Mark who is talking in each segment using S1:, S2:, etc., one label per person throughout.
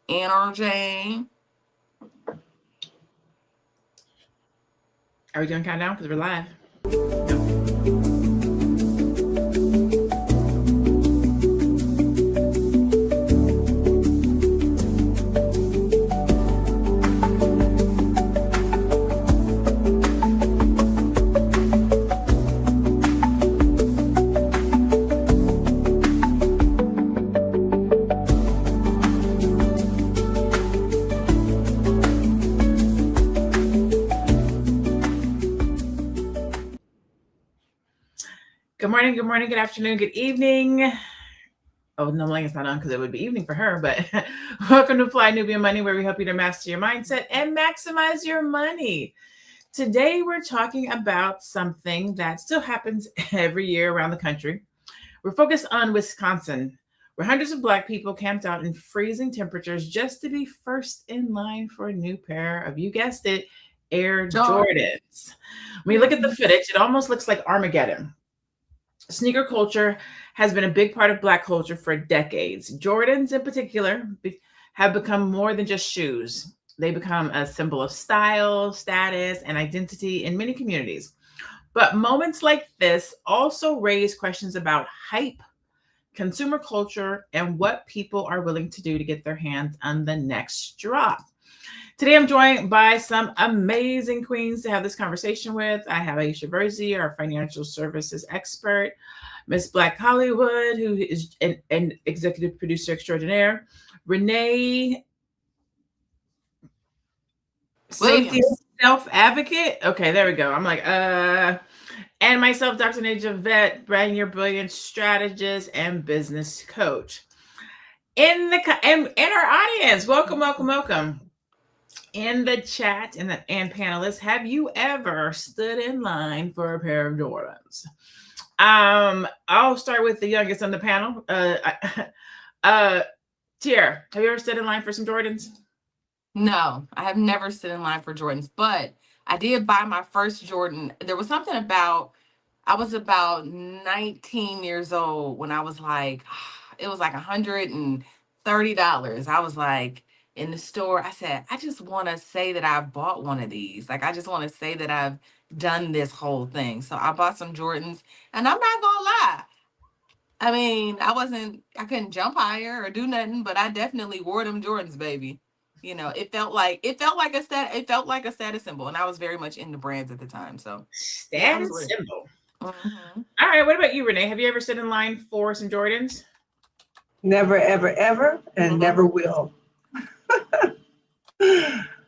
S1: energy.
S2: Are we doing countdown? Because we're live. Good morning, good afternoon, good evening. Oh, no, it's not on because it would be evening for her, but welcome to Fly Nubian Money, where we help you to master your mindset and maximize your money. Today, we're talking about something that still happens every year around the country. We're focused on Wisconsin, where hundreds of Black people camped out in freezing temperatures just to be first in line for a new pair of, you guessed it, Air Jordans. When you look at the footage, it almost looks like Armageddon. Sneaker culture has been a big part of Black culture for decades. Jordans, in particular, have become more than just shoes. They become a symbol of style, status, and identity in many communities. But moments like this also raise questions about hype, consumer culture, and what people are willing to do to get their hands on the next drop. Today, I'm joined by some amazing queens to have this conversation with. I have Aisha Verzi, our financial services expert, Miss Black Hollywood, who is an executive producer extraordinaire, Renee, safety self-advocate. Okay, there we go. I'm like, and myself, Dr. Naja Vet, brand your brilliant strategist and business coach. In our audience, welcome. In the chat and panelists, have you ever stood in line for a pair of Jordans? I'll start with the youngest on the panel. Tier, have you ever stood in line for some Jordans?
S1: No, I have never stood in line for Jordans, but I did buy my first Jordan. There was something about, I was about 19 years old when I was like, it was like $130. I was like, in the store, I said, I just want to say that I've bought one of these. Like, I just want to say that I've done this whole thing. So I bought some Jordans, and I'm not gonna lie. I mean, I couldn't jump higher or do nothing, but I definitely wore them Jordans, baby. You know, it felt like a status symbol, and I was very much into brands at the time. So
S2: status symbol. Mm-hmm. All right, what about you, Renee? Have you ever stood in line for some Jordans?
S3: Never, ever, and never will.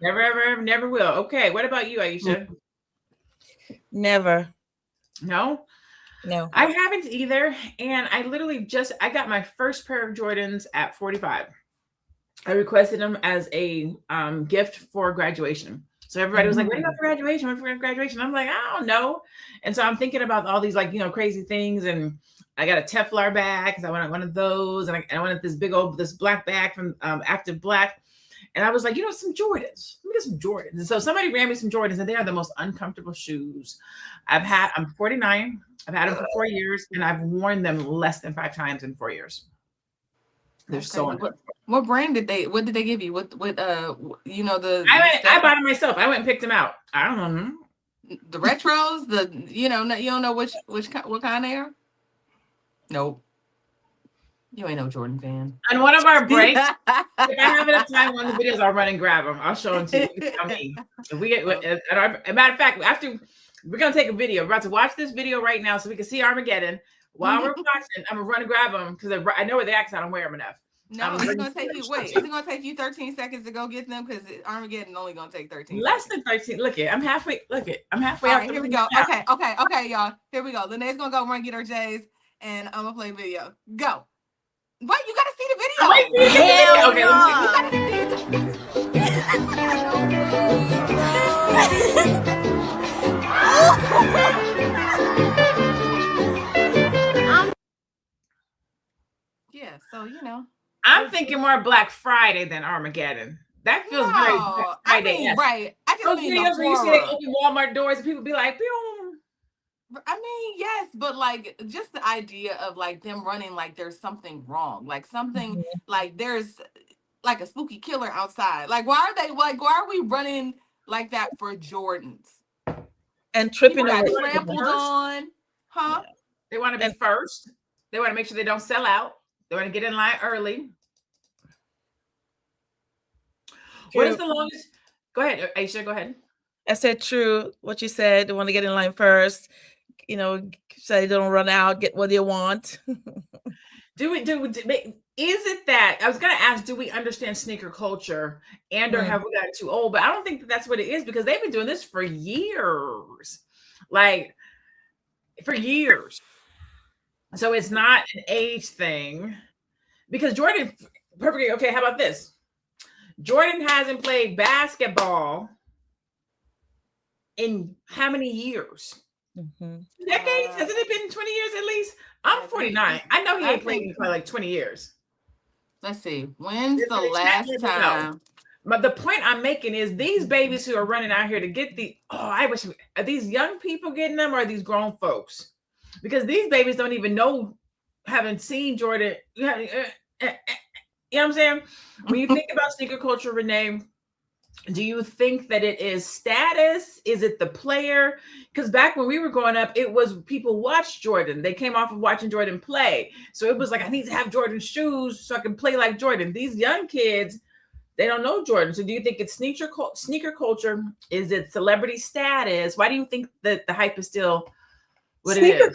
S2: Never will. Okay, what about you, Aisha?
S4: Never.
S2: No?
S4: No.
S2: I haven't either. And I literally I got my first pair of Jordans at 45. I requested them as a gift for graduation. So everybody was like, what about graduation? What for graduation? I'm like, I don't know. And so I'm thinking about all these crazy things. And I got a Teflon bag because I wanted one of those. And I wanted this black bag from Active Black. And I was like, some Jordans. Let me get some Jordans. And so somebody ran me some Jordans, and they are the most uncomfortable shoes. I'm 49. I've had them for 4 years, and I've worn them less than 5 times in 4 years. They're so uncomfortable.
S1: What brand what did they give you? What I
S2: bought them myself. I went and picked them out. I don't know.
S1: The retros, you don't know what kind they are? Nope. You ain't no Jordan fan.
S2: On one of our breaks, if I have enough time, one of the videos, I'll run and grab them. I'll show them to you. Tell me. If we get, as a matter of fact, we're gonna take a video. We're about to watch this video right now so we can see Armageddon. While we're watching, I'm gonna run and grab them because I know where they're at because I don't wear them enough.
S1: No, it's gonna take you. Wait, is it gonna take you 13 seconds to go get them? Because Armageddon only gonna take 13.
S2: Less than 13. Look it, I'm halfway. I'm halfway.
S1: All right, here we go. Okay, y'all. Here we go. Linnea gonna go run get her J's, and I'm gonna play video. Go. Wait, you gotta see the video.
S4: Hell
S1: okay, yeah, so
S2: I'm thinking more Black Friday than Armageddon. That feels very Black Friday.
S1: Right. I just mean
S2: videos where you see they open Walmart doors and people be like, boom.
S1: I mean, yes, but like just the idea of like them running like there's something wrong, like something like there's like a spooky killer outside. Like, why are we running like that for Jordans?
S4: And
S1: People
S4: tripping
S1: got
S4: over.
S1: trampled on, huh?
S4: Yeah.
S2: They want to be
S4: And
S2: first. They want to make sure they don't sell out. They want to get in line early. What is
S4: true.
S2: the longest? Go ahead, Aisha. Go ahead.
S4: I said true. What you said. They want to get in line first. So they don't run out. Get what they want.
S2: Is it that I was going to ask? Do we understand sneaker culture, and or have we gotten too old? But I don't think that's what it is, because they've been doing this for years, like for years. So it's not an age thing, because Jordan. Perfectly okay. How about this? Jordan hasn't played basketball in how many years? Decades? Hasn't it been 20 years at least? I'm 49. I know he ain't played in probably like 20 years.
S1: Let's see. When's the last time?
S2: But the point I'm making is these babies who are running out here to get are these young people getting them, or are these grown folks? Because these babies don't even know, haven't seen Jordan. You know what I'm saying? When you think about sneaker culture, Renee, do you think that it is status? Is it the player? Because back when we were growing up, it was people watched Jordan. They came off of watching Jordan play. So it was like, I need to have Jordan shoes so I can play like Jordan. These young kids, they don't know Jordan. So do you think it's sneaker culture? Is it celebrity status? Why do you think that the hype is still what
S3: Sneaker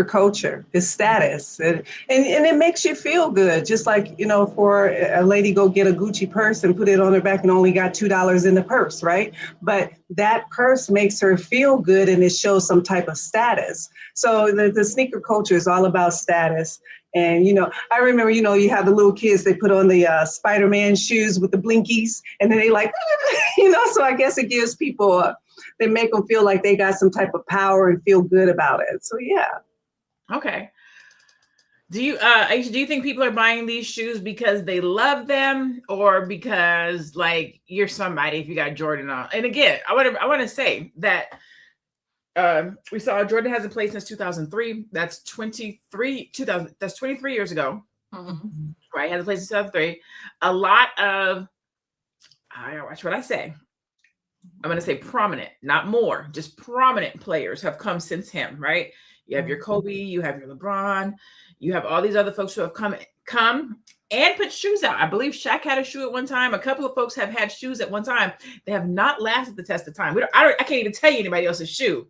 S3: culture is status, and it makes you feel good. Just like, for a lady go get a Gucci purse and put it on her back and only got $2 in the purse, right? But that purse makes her feel good, and it shows some type of status. So the sneaker culture is all about status. And, I remember, you have the little kids, they put on the Spider-Man shoes with the blinkies, and then they like, so I guess it gives people, they make them feel like they got some type of power and feel good about it. So, yeah.
S2: Okay. Do you think people are buying these shoes because they love them, or because like you're somebody if you got Jordan on? And again, I want to say that we saw Jordan hasn't played since 2003. That's 23 years ago.
S1: Mm-hmm.
S2: Right? Hasn't played since 2003. A lot of, watch what I say. I'm going to say prominent, not more, just prominent players have come since him, right? You have your Kobe, you have your LeBron, you have all these other folks who have come and put shoes out. I believe Shaq had a shoe at one time. A couple of folks have had shoes at one time. They have not lasted the test of time. I can't even tell you anybody else's shoe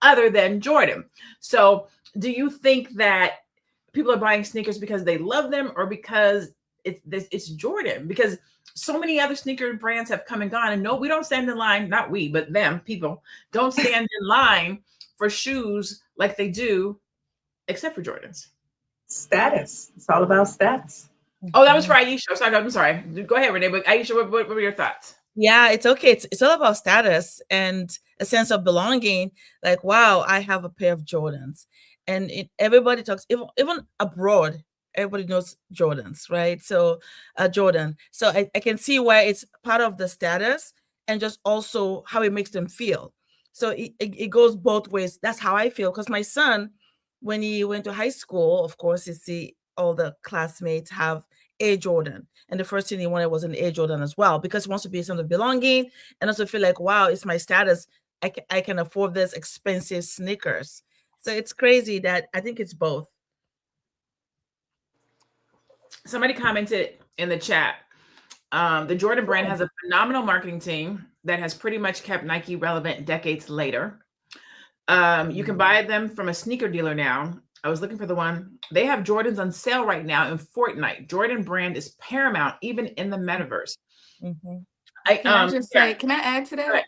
S2: other than Jordan. So do you think that people are buying sneakers because they love them, or because it's Jordan? Because so many other sneaker brands have come and gone, and no, we don't stand in line. Not we, but them, people don't stand in line for shoes like they do, except for Jordans.
S3: Status. It's all about status.
S2: Oh, that was for Aisha. I'm sorry. Go ahead, Renee. But Aisha, what were your thoughts?
S4: Yeah, it's okay. It's all about status and a sense of belonging. Like, wow, I have a pair of Jordans, and everybody talks, even abroad. Everybody knows Jordans, right? So Jordan. So I can see why it's part of the status, and just also how it makes them feel. So it goes both ways. That's how I feel, because my son, when he went to high school, of course, you see all the classmates have Air Jordan, and the first thing he wanted was an Air Jordan as well, because he wants to be a sense of belonging and also feel like, wow, it's my status. I can afford this expensive sneakers. So it's crazy that I think it's both.
S2: Somebody commented in the chat, the Jordan brand has a phenomenal marketing team that has pretty much kept Nike relevant decades later. You can buy them from a sneaker dealer now. I was looking for the one. They have Jordans on sale right now in Fortnite. Jordan brand is paramount, even in the metaverse.
S4: Mm-hmm.
S1: Can I add to that?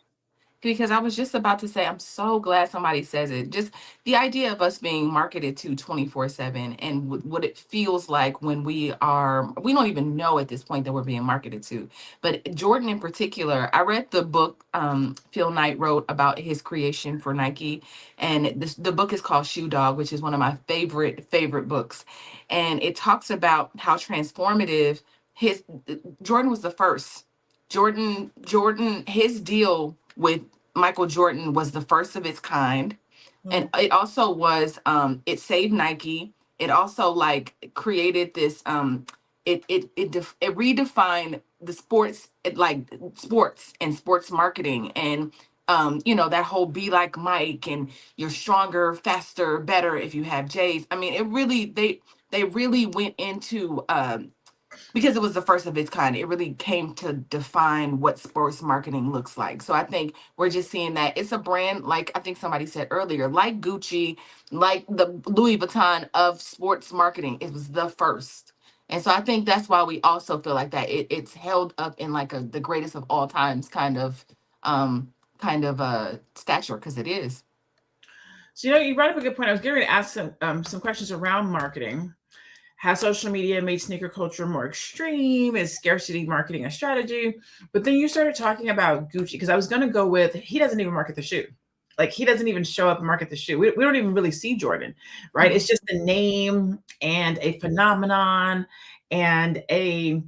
S1: Because I was just about to say, I'm so glad somebody says it. Just the idea of us being marketed to 24/7, and what it feels like when we don't even know at this point that we're being marketed to. But Jordan in particular, I read the book Phil Knight wrote about his creation for Nike. And the book is called Shoe Dog, which is one of my favorite books. And it talks about how transformative Jordan was the first. Jordan, his deal with Michael Jordan was the first of its kind. And it also was, it saved Nike. It also like created this it redefined the sports, like sports and sports marketing, and you know, that whole be like Mike, and you're stronger, faster, better if you have J's. I mean, it really, they really went into because it was the first of its kind, it really came to define what sports marketing looks like. So I think we're just seeing that it's a brand, like I think somebody said earlier, like Gucci, like the Louis Vuitton of sports marketing. It was the first. And so I think that's why we also feel like that it's held up in like the greatest of all times kind of stature, because it is.
S2: So, you brought up a good point. I was getting ready to ask some questions around marketing. Has social media made sneaker culture more extreme? Is scarcity marketing a strategy? But then you started talking about Gucci, because I was going to go with, he doesn't even market the shoe. Like, he doesn't even show up and market the shoe. We don't even really see Jordan, right?
S1: Mm-hmm.
S2: It's just a name and a phenomenon and a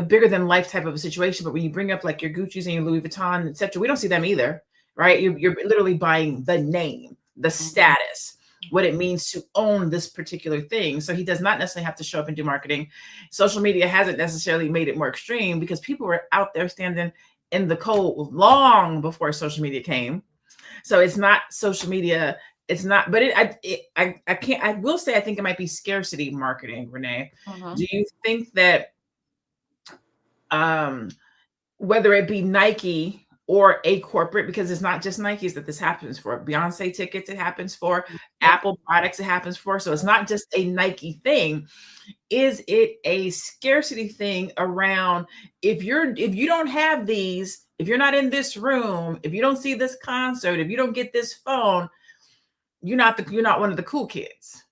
S2: bigger than life type of a situation. But when you bring up like your Gucci's and your Louis Vuitton, etc., we don't see them either, right? You're literally buying the name, the status, what it means to own this particular thing. So he does not necessarily have to show up and do marketing. Social media hasn't necessarily made it more extreme, because people were out there standing in the cold long before social media came. So it's not social media. It's not, but I can't, I will say, I think it might be scarcity marketing, Renee.
S1: Mm-hmm.
S2: Do you think that, whether it be Nike or a corporate, because it's not just Nikes that this happens for, Beyonce tickets, it happens for, Apple products, it happens for. So it's not just a Nike thing. Is it a scarcity thing around, if you don't have these, if you're not in this room, if you don't see this concert, if you don't get this phone, you're not one of the cool kids.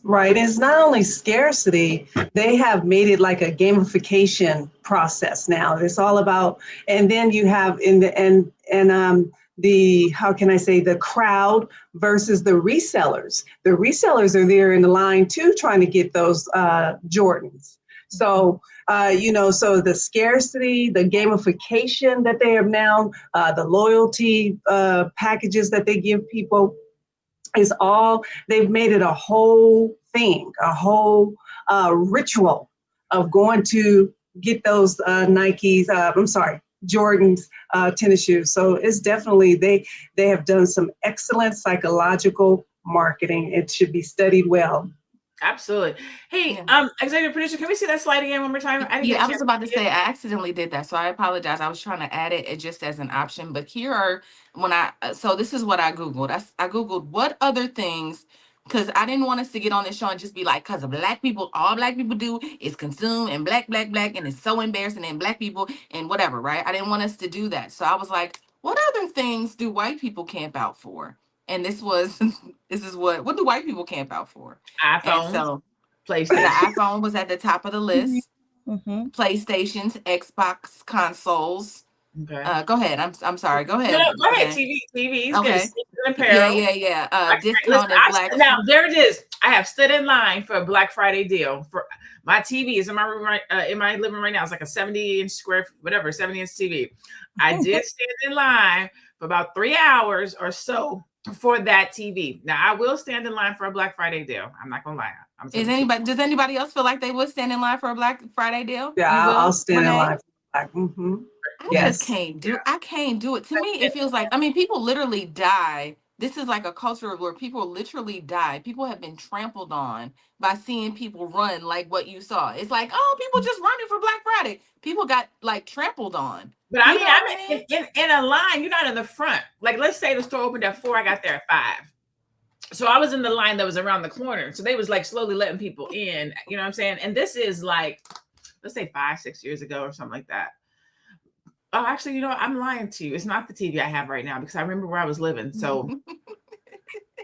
S3: Right. It's not only scarcity, they have made it like a gamification process now. It's all about, and then you have the, how can I say, the crowd versus the resellers. The resellers are there in the line too, trying to get those Jordans. So, so the scarcity, the gamification that they have now, the loyalty packages that they give people, is all, they've made it a whole thing, a whole ritual of going to get those Jordan's tennis shoes. So it's definitely, they have done some excellent psychological marketing. It should be studied well.
S2: Absolutely. Hey, executive producer, can we see that slide again one more time?
S1: I was about to say, I accidentally did that, so I apologize. I was trying to add it just as an option, but here are, so this is what I Googled. I Googled what other things, because I didn't want us to get on this show and just be like, because of black people, all black people do is consume, and black, and it's so embarrassing, and black people and whatever, right? I didn't want us to do that. So I was like, what other things do white people camp out for? And this is what do white people camp out for?
S2: iPhones,
S1: so
S2: PlayStation.
S1: The iPhone was at the top of the list.
S4: Mm-hmm.
S1: PlayStations, Xbox consoles.
S2: Okay.
S1: Go ahead. I'm sorry. Go ahead.
S2: No, go ahead. TV is
S1: okay.
S2: good.
S1: Yeah. Discounted black.
S2: Now there it is. I have stood in line for a Black Friday deal. For my TV is in my room in my living room right now. It's like a 70-inch TV. I did stand in line for about 3 hours or so for that TV. Now I will stand in line for a Black Friday deal. I'm not gonna lie.
S1: Does anybody else feel like they would stand in line for a Black Friday deal?
S3: Yeah, I'll stand in line for Black. Mm-hmm.
S1: I can't do it. To me, it feels like, people literally die. This is like a culture where people literally die. People have been trampled on by seeing people run like what you saw. It's like, oh, people just running for Black Friday. People got like trampled on.
S2: But I'm in a line. You're not in the front. Like, let's say the store opened at 4. I got there at 5. So I was in the line that was around the corner. So they was like slowly letting people in. You know what I'm saying? And this is like, let's say 5-6 years ago or something like that. Oh, actually, I'm lying to you. It's not the TV I have right now, because I remember where I was living. So,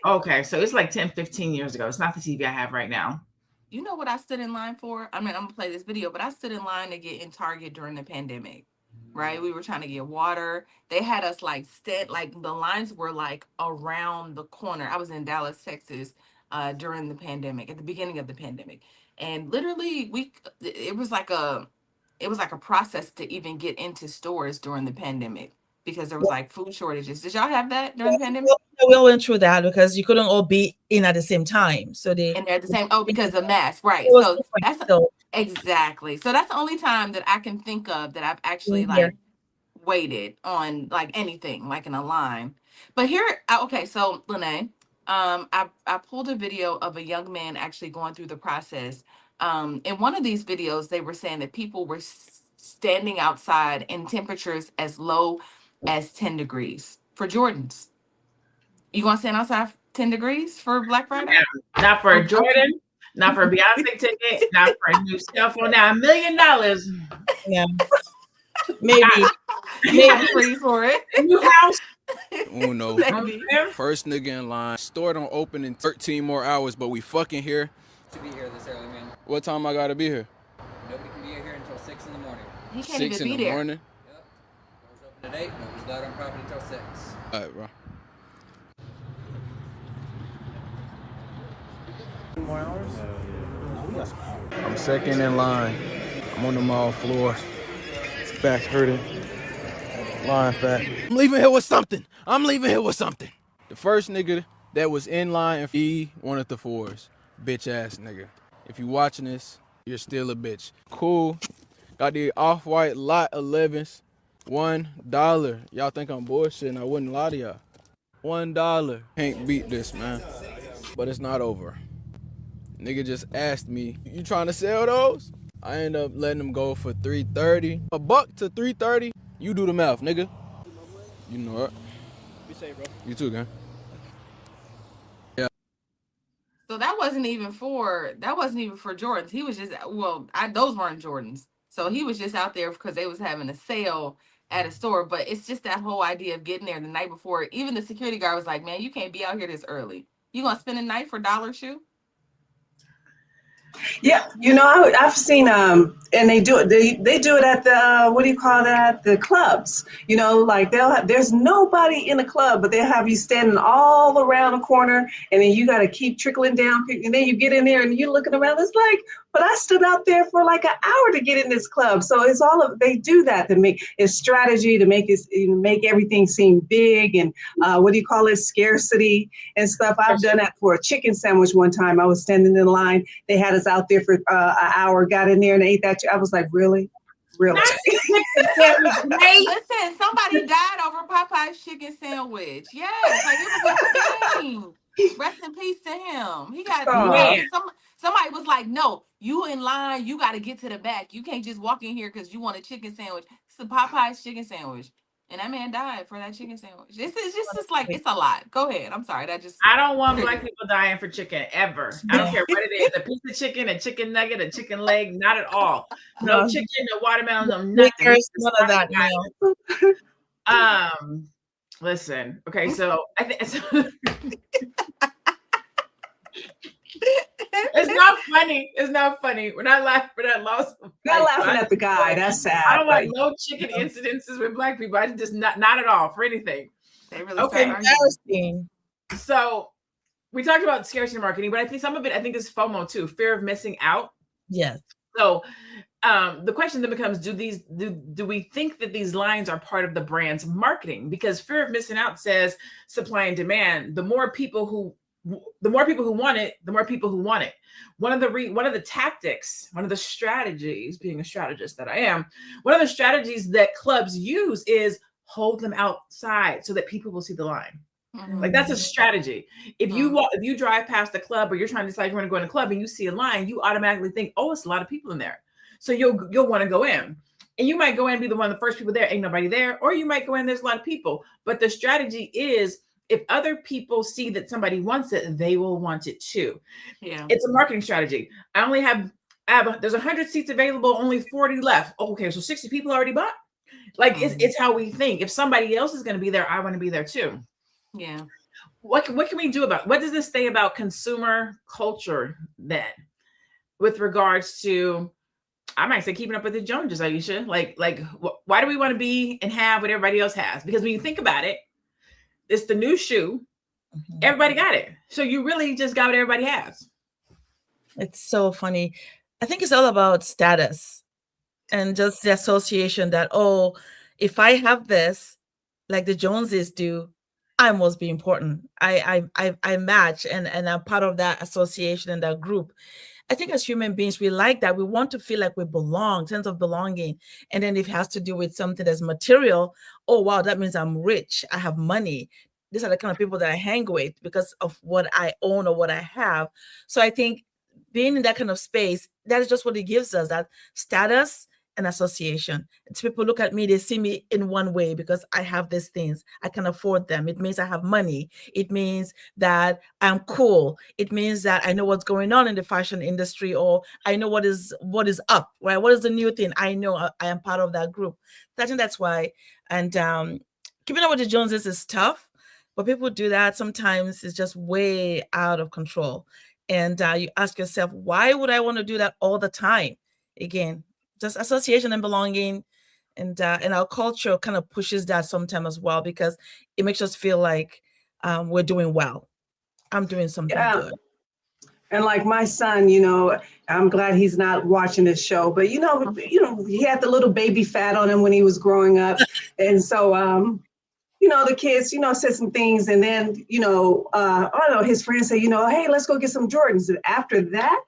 S2: okay. So it's like 10-15 years ago. It's not the TV I have right now.
S1: You know what I stood in line for? I'm going to play this video, but I stood in line to get in Target during the pandemic, right? We were trying to get water. They had us like the lines were like around the corner. I was in Dallas, Texas during the pandemic, at the beginning of the pandemic. And literally it was like a process to even get into stores during the pandemic, because there was like food shortages. Did y'all have that during the pandemic?
S4: We all went through that because you couldn't all be in at the same time. So
S1: and they're the same. Oh, because of masks, right? Exactly. So that's the only time that I can think of that I've actually
S4: Here.
S1: like waited on like anything, like in a line. But here, okay, so Lene, I pulled a video of a young man actually going through the process. In one of these videos, they were saying that people were standing outside in temperatures as low as 10 degrees for Jordans. You gonna stand outside 10 degrees for Black Friday?
S2: Not for a
S1: I'm
S2: Jordan, not for a Beyonce ticket, not for a new cell phone. Now $1 million.
S4: Yeah. Maybe.
S1: you might
S4: Maybe.
S1: freeze for it.
S2: New house.
S5: Uno.
S1: Maybe.
S5: First nigga in line. Store don't open in 13 more hours, but we fucking here.
S6: To be here this early, man.
S5: What time I gotta be here?
S6: Nobody can be here until 6 in the morning.
S1: He can't
S5: 6
S1: even
S5: in
S1: be
S5: the
S1: there.
S5: morning?
S6: Yep. Doors open at 8. Nobody's allowed on property until 6.
S5: Alright, bro.
S6: More hours?
S5: I'm second in line. I'm on the mall floor. Back hurting. Line fat. I'm leaving here with something. The first nigga that was in line, he wanted the fours. Bitch ass nigga. If you watching this, you're still a bitch. Cool. Got the off-white lot 11s. $1. Y'all think I'm bullshitting. I wouldn't lie to y'all. $1. Can't beat this, man. But it's not over. Nigga just asked me, you trying to sell those? I end up letting them go for $3.30. $1 to $3.30. You do the math, nigga. You know it.
S6: Be safe, bro.
S5: You too, gang.
S1: So that wasn't even for Jordans. He was just those weren't Jordans. So he was just out there because they was having a sale at a store. But it's just that whole idea of getting there the night before. Even the security guard was like, "Man, you can't be out here this early. You gonna spend a night for dollar shoe?"
S3: Yeah, I've seen and they do it. They do it at the what do you call that? The clubs. Like there's nobody in the club, but they'll have you standing all around the corner, and then you got to keep trickling down, and then you get in there and you're looking around. It's like, but I stood out there for like an hour to get in this club. So it's they do that to make it's strategy to make everything seem big and what do you call it? Scarcity and stuff. I've done that for a chicken sandwich one time. I was standing in line. They had us out there for an hour, got in there and ate that. I was like, really?
S1: Listen, somebody died over Popeye's chicken sandwich. Yes, like it was a thing. Rest in peace to him. He got somebody was like, no, you in line, you got to get to the back. You can't just walk in here because you want a chicken sandwich. It's a Popeye's chicken sandwich. And that man died for that chicken sandwich. It's just like, it's a lot. Go ahead. I'm sorry.
S2: I don't want Black people dying for chicken ever. I don't care what it is. A piece of chicken, a chicken nugget, a chicken leg, not at all. No chicken, no watermelon, no nothing.
S4: None of that now.
S2: Listen. Okay, so I think it's not funny. It's not funny. We're not laughing for that loss.
S3: Not laughing at the guy. That's sad.
S2: I don't like no chicken incidences with Black people. I just not at all for anything.
S1: They really
S4: Embarrassing.
S2: So we talked about scarcity marketing, but I think some of it, is FOMO too, fear of missing out.
S4: Yes.
S2: So the question then becomes, do we think that these lines are part of the brand's marketing? Because fear of missing out says supply and demand. The more people who want it, the more people who want it. One of the tactics, one of the strategies, being a strategist that I am, one of the strategies that clubs use is hold them outside so that people will see the line. Mm-hmm. Like that's a strategy. If you drive past the club or you're trying to decide you want to go in a club and you see a line, you automatically think, oh, it's a lot of people in there. So you'll want to go in. And you might go in and be the one of the first people there, ain't nobody there, or you might go in, there's a lot of people. But the strategy is, if other people see that somebody wants it, they will want it too. Yeah, it's a marketing strategy. There's 100 seats available, only 40 left. Okay, so 60 people already bought. Like it's how we think. If somebody else is going to be there, I want to be there too. Yeah. What can we do what does this say about consumer culture then, with regards to, I might say, keeping up with the Joneses, Aisha? Like why do we want to be and have what everybody else has? Because when you think about it, it's the new shoe. Mm-hmm. Everybody got it. So you really just got what everybody has.
S4: It's so funny. I think it's all about status and just the association that, oh, if I have this, like the Joneses do, I must be important. I match and I'm part of that association and that group. I think as human beings, we like that. We want to feel like we belong, sense of belonging. And then if it has to do with something that's material, oh, wow, that means I'm rich. I have money. These are the kind of people that I hang with because of what I own or what I have. So I think being in that kind of space, that is just what it gives us, that status and association. It's people look at me, they see me in one way because I have these things. I can afford them. It means I have money. It means that I'm cool. It means that I know what's going on in the fashion industry, or I know what is up, right? What is the new thing? I know I am part of that group. So I think that's why. And keeping up with the Joneses is tough, but people do that sometimes. It's just way out of control. And you ask yourself, why would I want to do that all the time? Again, just association and belonging, and our culture kind of pushes that sometimes as well, because it makes us feel like we're doing well. I'm doing something
S3: Yeah.
S4: good.
S3: And like my son, you know, I'm glad he's not watching this show, but he had the little baby fat on him when he was growing up. And so, the kids, said some things. And then, I don't know, his friends say, hey, let's go get some Jordans. And after that,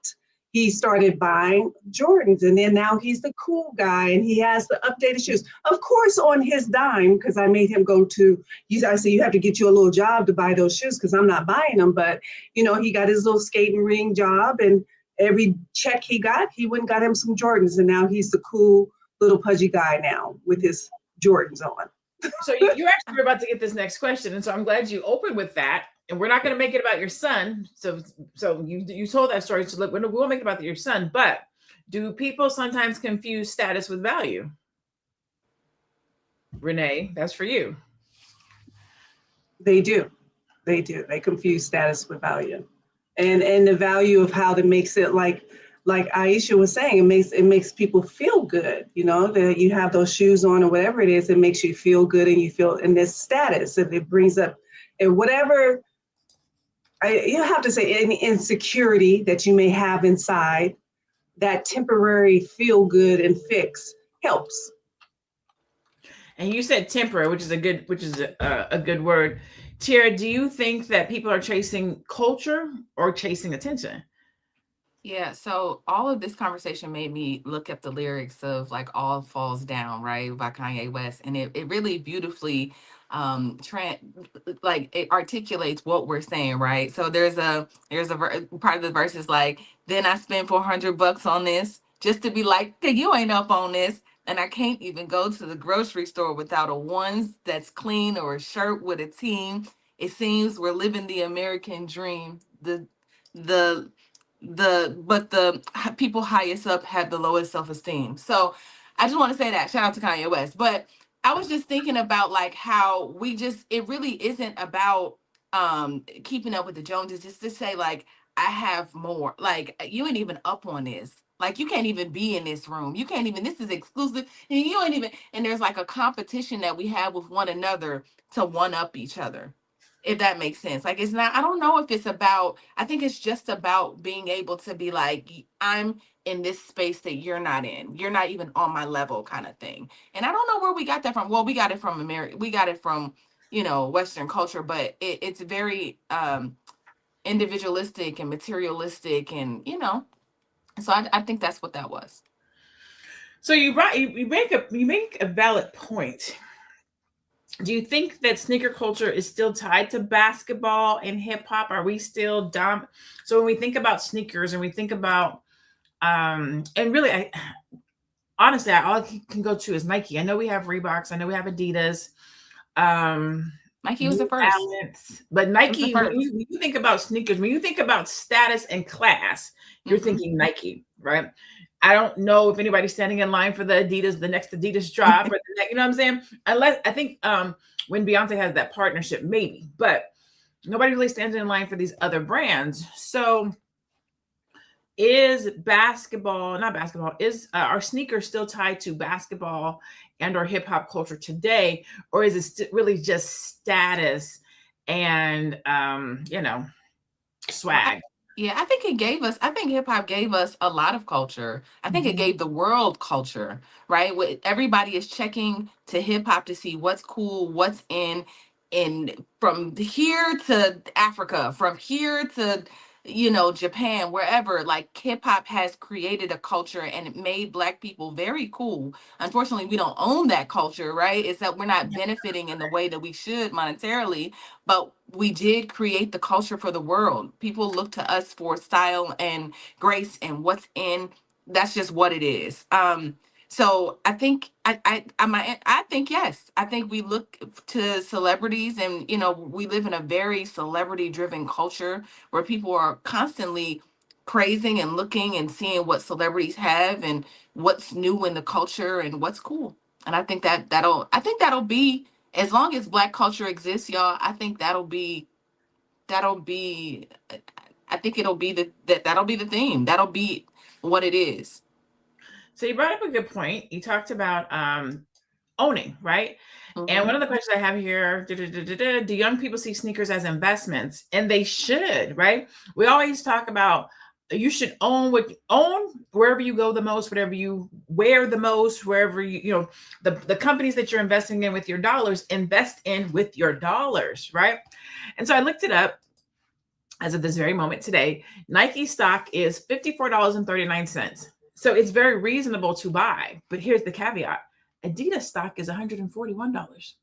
S3: he started buying Jordans. And then now he's the cool guy and he has the updated shoes. Of course, on his dime, because I made him go to, I said, you have to get you a little job to buy those shoes because I'm not buying them. But, he got his little skating ring job, and every check he got, he went and got him some Jordans. And now he's the cool little pudgy guy now with his Jordans on.
S2: So you actually were about to get this next question, and so I'm glad you opened with that. And we're not going to make it about your son. So you told that story. So we won't make it about your son. But do people sometimes confuse status with value? Renee, that's for you.
S3: They do. They confuse status with value, and the value of how that makes it like Aisha was saying, it makes people feel good, that you have those shoes on or whatever it is, it makes you feel good, and you feel in this status, and it brings up and whatever you have to say, any insecurity that you may have inside, that temporary feel good and fix helps.
S2: And you said temporary, which is a good word. Tiara, do you think that people are chasing culture or chasing attention?
S1: Yeah, so all of this conversation made me look at the lyrics of like All Falls Down, right, by Kanye West. And it really beautifully it articulates what we're saying, right? So part of the verse is like, then I spent $400 on this just to be like, "Hey, you ain't up on this. And I can't even go to the grocery store without a ones that's clean or a shirt with a team. It seems we're living the American dream. The but the people highest up have the lowest self-esteem." So I just want to say that, shout out to Kanye West. But I was just thinking about like how it really isn't about keeping up with the Joneses. It's to say like, I have more. Like, you ain't even up on this. Like, you can't even be in this room. You can't even, this is exclusive. And you ain't even, and there's like a competition that we have with one another to one up each other, if that makes sense. Like, it's not, I don't know if it's about, I think it's just about being able to be like, I'm in this space that you're not in. You're not even on my level, kind of thing. And I don't know where we got that from. Well, we got it from America. We got it from, Western culture, but it's very individualistic and materialistic, and, so I think that's what that was.
S2: So you make a valid point. Do you think that sneaker culture is still tied to basketball and hip hop? Are we still dumb? So when we think about sneakers and we think about, and really, honestly, all I can go to is Nike. I know we have Reeboks. I know we have Adidas.
S1: Nike was the first.
S2: Balance. But Nike, when you think about sneakers, when you think about status and class, you're thinking Nike, right? I don't know if anybody's standing in line for the next Adidas drop, or you know what I'm saying? Unless I think when Beyonce has that partnership, maybe, but nobody really stands in line for these other brands. So is are sneakers still tied to basketball and or hip hop culture today, or is it really just status and swag?
S1: Yeah, I think hip hop gave us a lot of culture. I think it gave the world culture, right? Everybody is checking to hip hop to see what's cool, what's in from here to Africa, from here to Japan, wherever, like hip hop has created a culture and it made Black people very cool. Unfortunately, we don't own that culture, right? It's that we're not benefiting in the way that we should monetarily, but we did create the culture for the world. People look to us for style and grace and what's in. That's just what it is. So I think I think yes. I think we look to celebrities, and we live in a very celebrity driven culture where people are constantly praising and looking and seeing what celebrities have and what's new in the culture and what's cool. And I think that'll be, as long as Black culture exists, y'all. That'll be I think it'll be that'll be the theme. That'll be what it is.
S2: So you brought up a good point. You talked about owning, right? And
S1: Mhm.
S2: one of the questions I have here, do young people see sneakers as investments? And they should, right? We always talk about you should own wherever you go the most, whatever you wear the most, wherever the companies that you're investing in with your dollars, invest in with your dollars, right? And so I looked it up as of this very moment today. Nike stock is $54.39. So it's very reasonable to buy. But here's the caveat. Adidas stock is $141.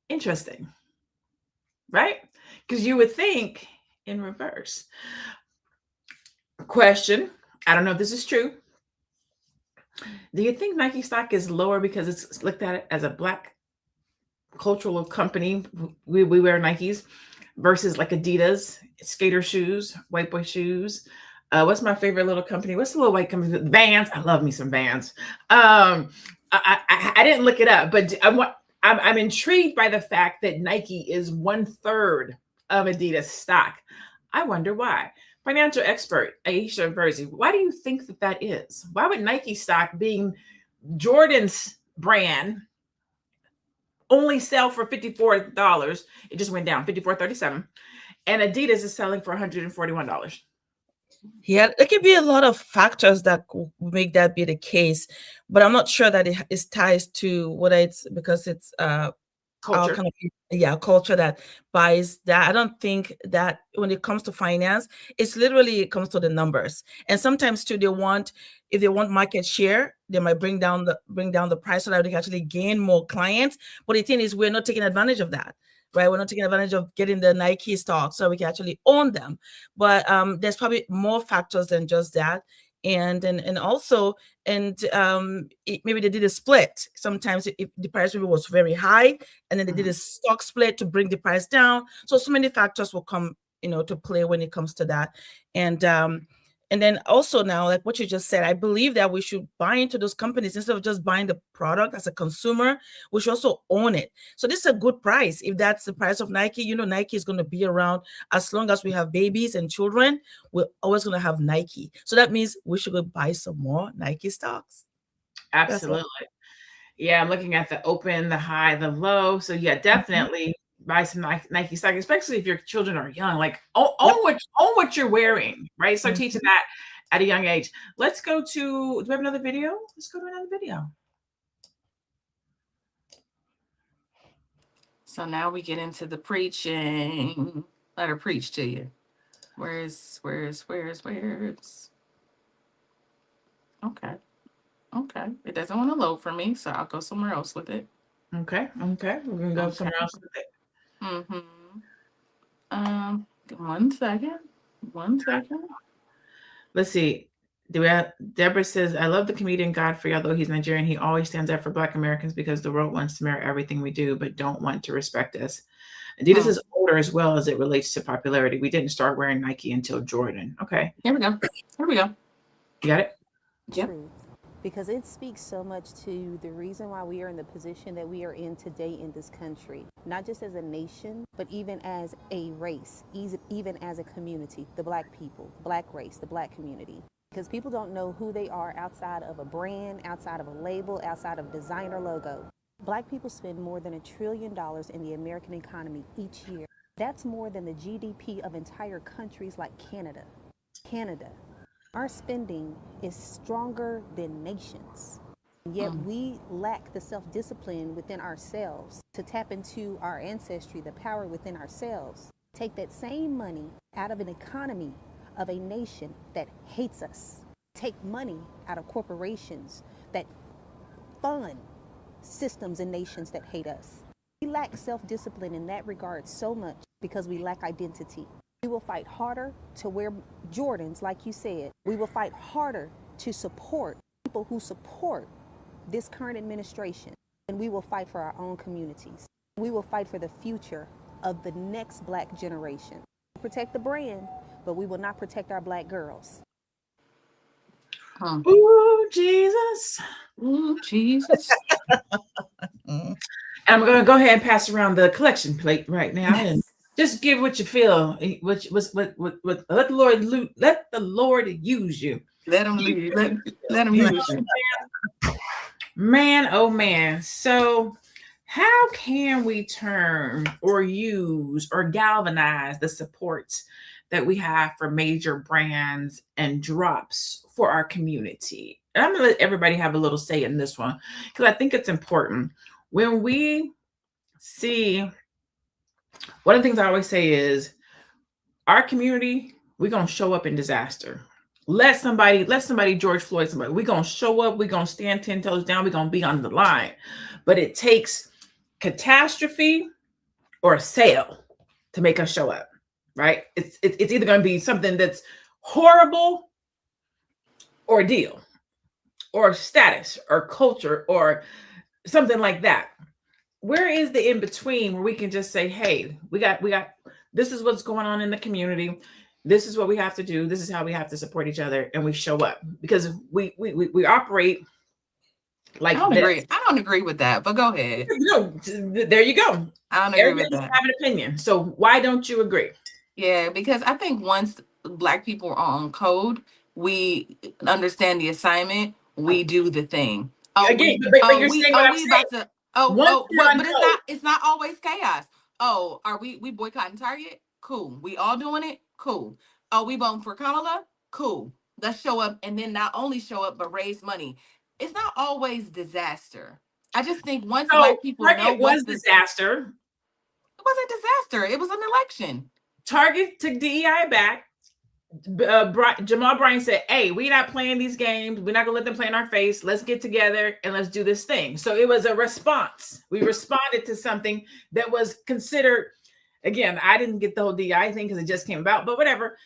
S2: Interesting, right? Because you would think in reverse. Question, I don't know if this is true. Do you think Nike stock is lower because it's looked at as a Black cultural company? We wear Nikes versus like Adidas, skater shoes, white boy shoes. What's my favorite little company? What's the little white company? Vans. I love me some Vans. I didn't look it up, but I'm intrigued by the fact that Nike is 1/3 of Adidas stock. I wonder why. Financial expert Aisha Verzi, why do you think that is? Why would Nike stock, being Jordan's brand, only sell for $54? It just went down, $54.37, and Adidas is selling for $141.
S4: Yeah, there could be a lot of factors that could make that be the case, but I'm not sure that it is ties to whether it's because it's our
S2: Culture.
S4: kind of culture that buys that. I don't think that when it comes to finance, it comes to the numbers. And sometimes too, if they want market share, they might bring down the price so that they can actually gain more clients. But the thing is, we're not taking advantage of that. Right, we're not taking advantage of getting the Nike stock so we can actually own them. But there's probably more factors than just that, and also maybe they did a split. Sometimes if the price maybe was very high, and then they did a stock split to bring the price down. So many factors will come to play when it comes to that. And then also now, like what you just said, I believe that we should buy into those companies instead of just buying the product as a consumer. We should also own it. So this is a good price. If that's the price of Nike, Nike is going to be around as long as we have babies and children. We're always going to have Nike. So that means we should go buy some more Nike stocks.
S2: Absolutely. Yeah, I'm looking at the open, the high, the low. So yeah, definitely buy some Nike stock, especially if your children are young. Like own what you're wearing, right? So teaching that at a young age. Let's go to, do we have another video? Let's go to another video.
S1: So now we get into the preaching. Let her preach to you. Where's okay. It doesn't want to load for me, so I'll go somewhere else with it.
S2: Okay. We're gonna go somewhere else with it.
S1: One second.
S2: Let's see. Deborah says, I love the comedian Godfrey, although he's Nigerian. He always stands up for Black Americans because the world wants to mirror everything we do, but don't want to respect us. Adidas is older as well as it relates to popularity. We didn't start wearing Nike until Jordan. Okay.
S1: Here we go.
S2: You got it?
S1: Yep.
S7: Because it speaks so much to the reason why we are in the position that we are in today in this country, not just as a nation, but even as a race, even as a community, the Black people, Black race, the Black community. Because people don't know who they are outside of a brand, outside of a label, outside of a designer logo. Black people spend more than $1 trillion in the American economy each year. That's more than the GDP of entire countries like Canada. Our spending is stronger than nations. Yet we lack the self-discipline within ourselves to tap into our ancestry, the power within ourselves, take that same money out of an economy of a nation that hates us, take money out of corporations that fund systems and nations that hate us. We lack self-discipline in that regard so much because we lack identity. We will fight harder to wear Jordans, like you said. We will fight harder to support people who support this current administration. And we will fight for our own communities. We will fight for the future of the next Black generation. Protect the brand, but we will not protect our Black girls.
S2: Ooh, Jesus.
S1: Ooh, Jesus.
S2: And I'm going to go ahead and pass around the collection plate right now and just give what you feel. Let the Lord use you.
S1: Let him lead. Let him use you.
S2: Man, oh man. So how can we turn or use or galvanize the support that we have for major brands and drops for our community? And I'm going to let everybody have a little say in this one because I think it's important. When we see, one of the things I always say is our community, we're going to show up in disaster. Let somebody George Floyd somebody. We're going to show up. We're going to stand 10 toes down. We're going to be on the line. But it takes catastrophe or a sale to make us show up, right? It's either going to be something that's horrible or deal or status or culture or something like that. Where is the in between where we can just say, hey, we got this is what's going on in the community. This is what we have to do. This is how we have to support each other, and we show up because we operate like
S1: I don't agree with that, but go ahead.
S2: No, there you go.
S1: I don't agree with that.
S2: Have an opinion. So why don't you agree?
S1: Yeah, because I think once Black people are on code, we understand the assignment. We do the thing.
S2: But you're saying what I'm saying.
S1: But it's not always chaos. Oh, are we boycotting Target? Cool. We all doing it? Cool. Oh, we voting for Kamala? Cool. Let's show up, and then not only show up but raise money. It's not always disaster. I just think once Black people know
S2: it was disaster.
S1: It wasn't disaster. It was an election.
S2: Target took DEI back. Jamal Bryant said, hey, we're not playing these games. We're not gonna let them play in our face. Let's get together and let's do this thing. So it was a response. We responded to something that was considered, again, I didn't get the whole DEI thing because it just came about, but whatever.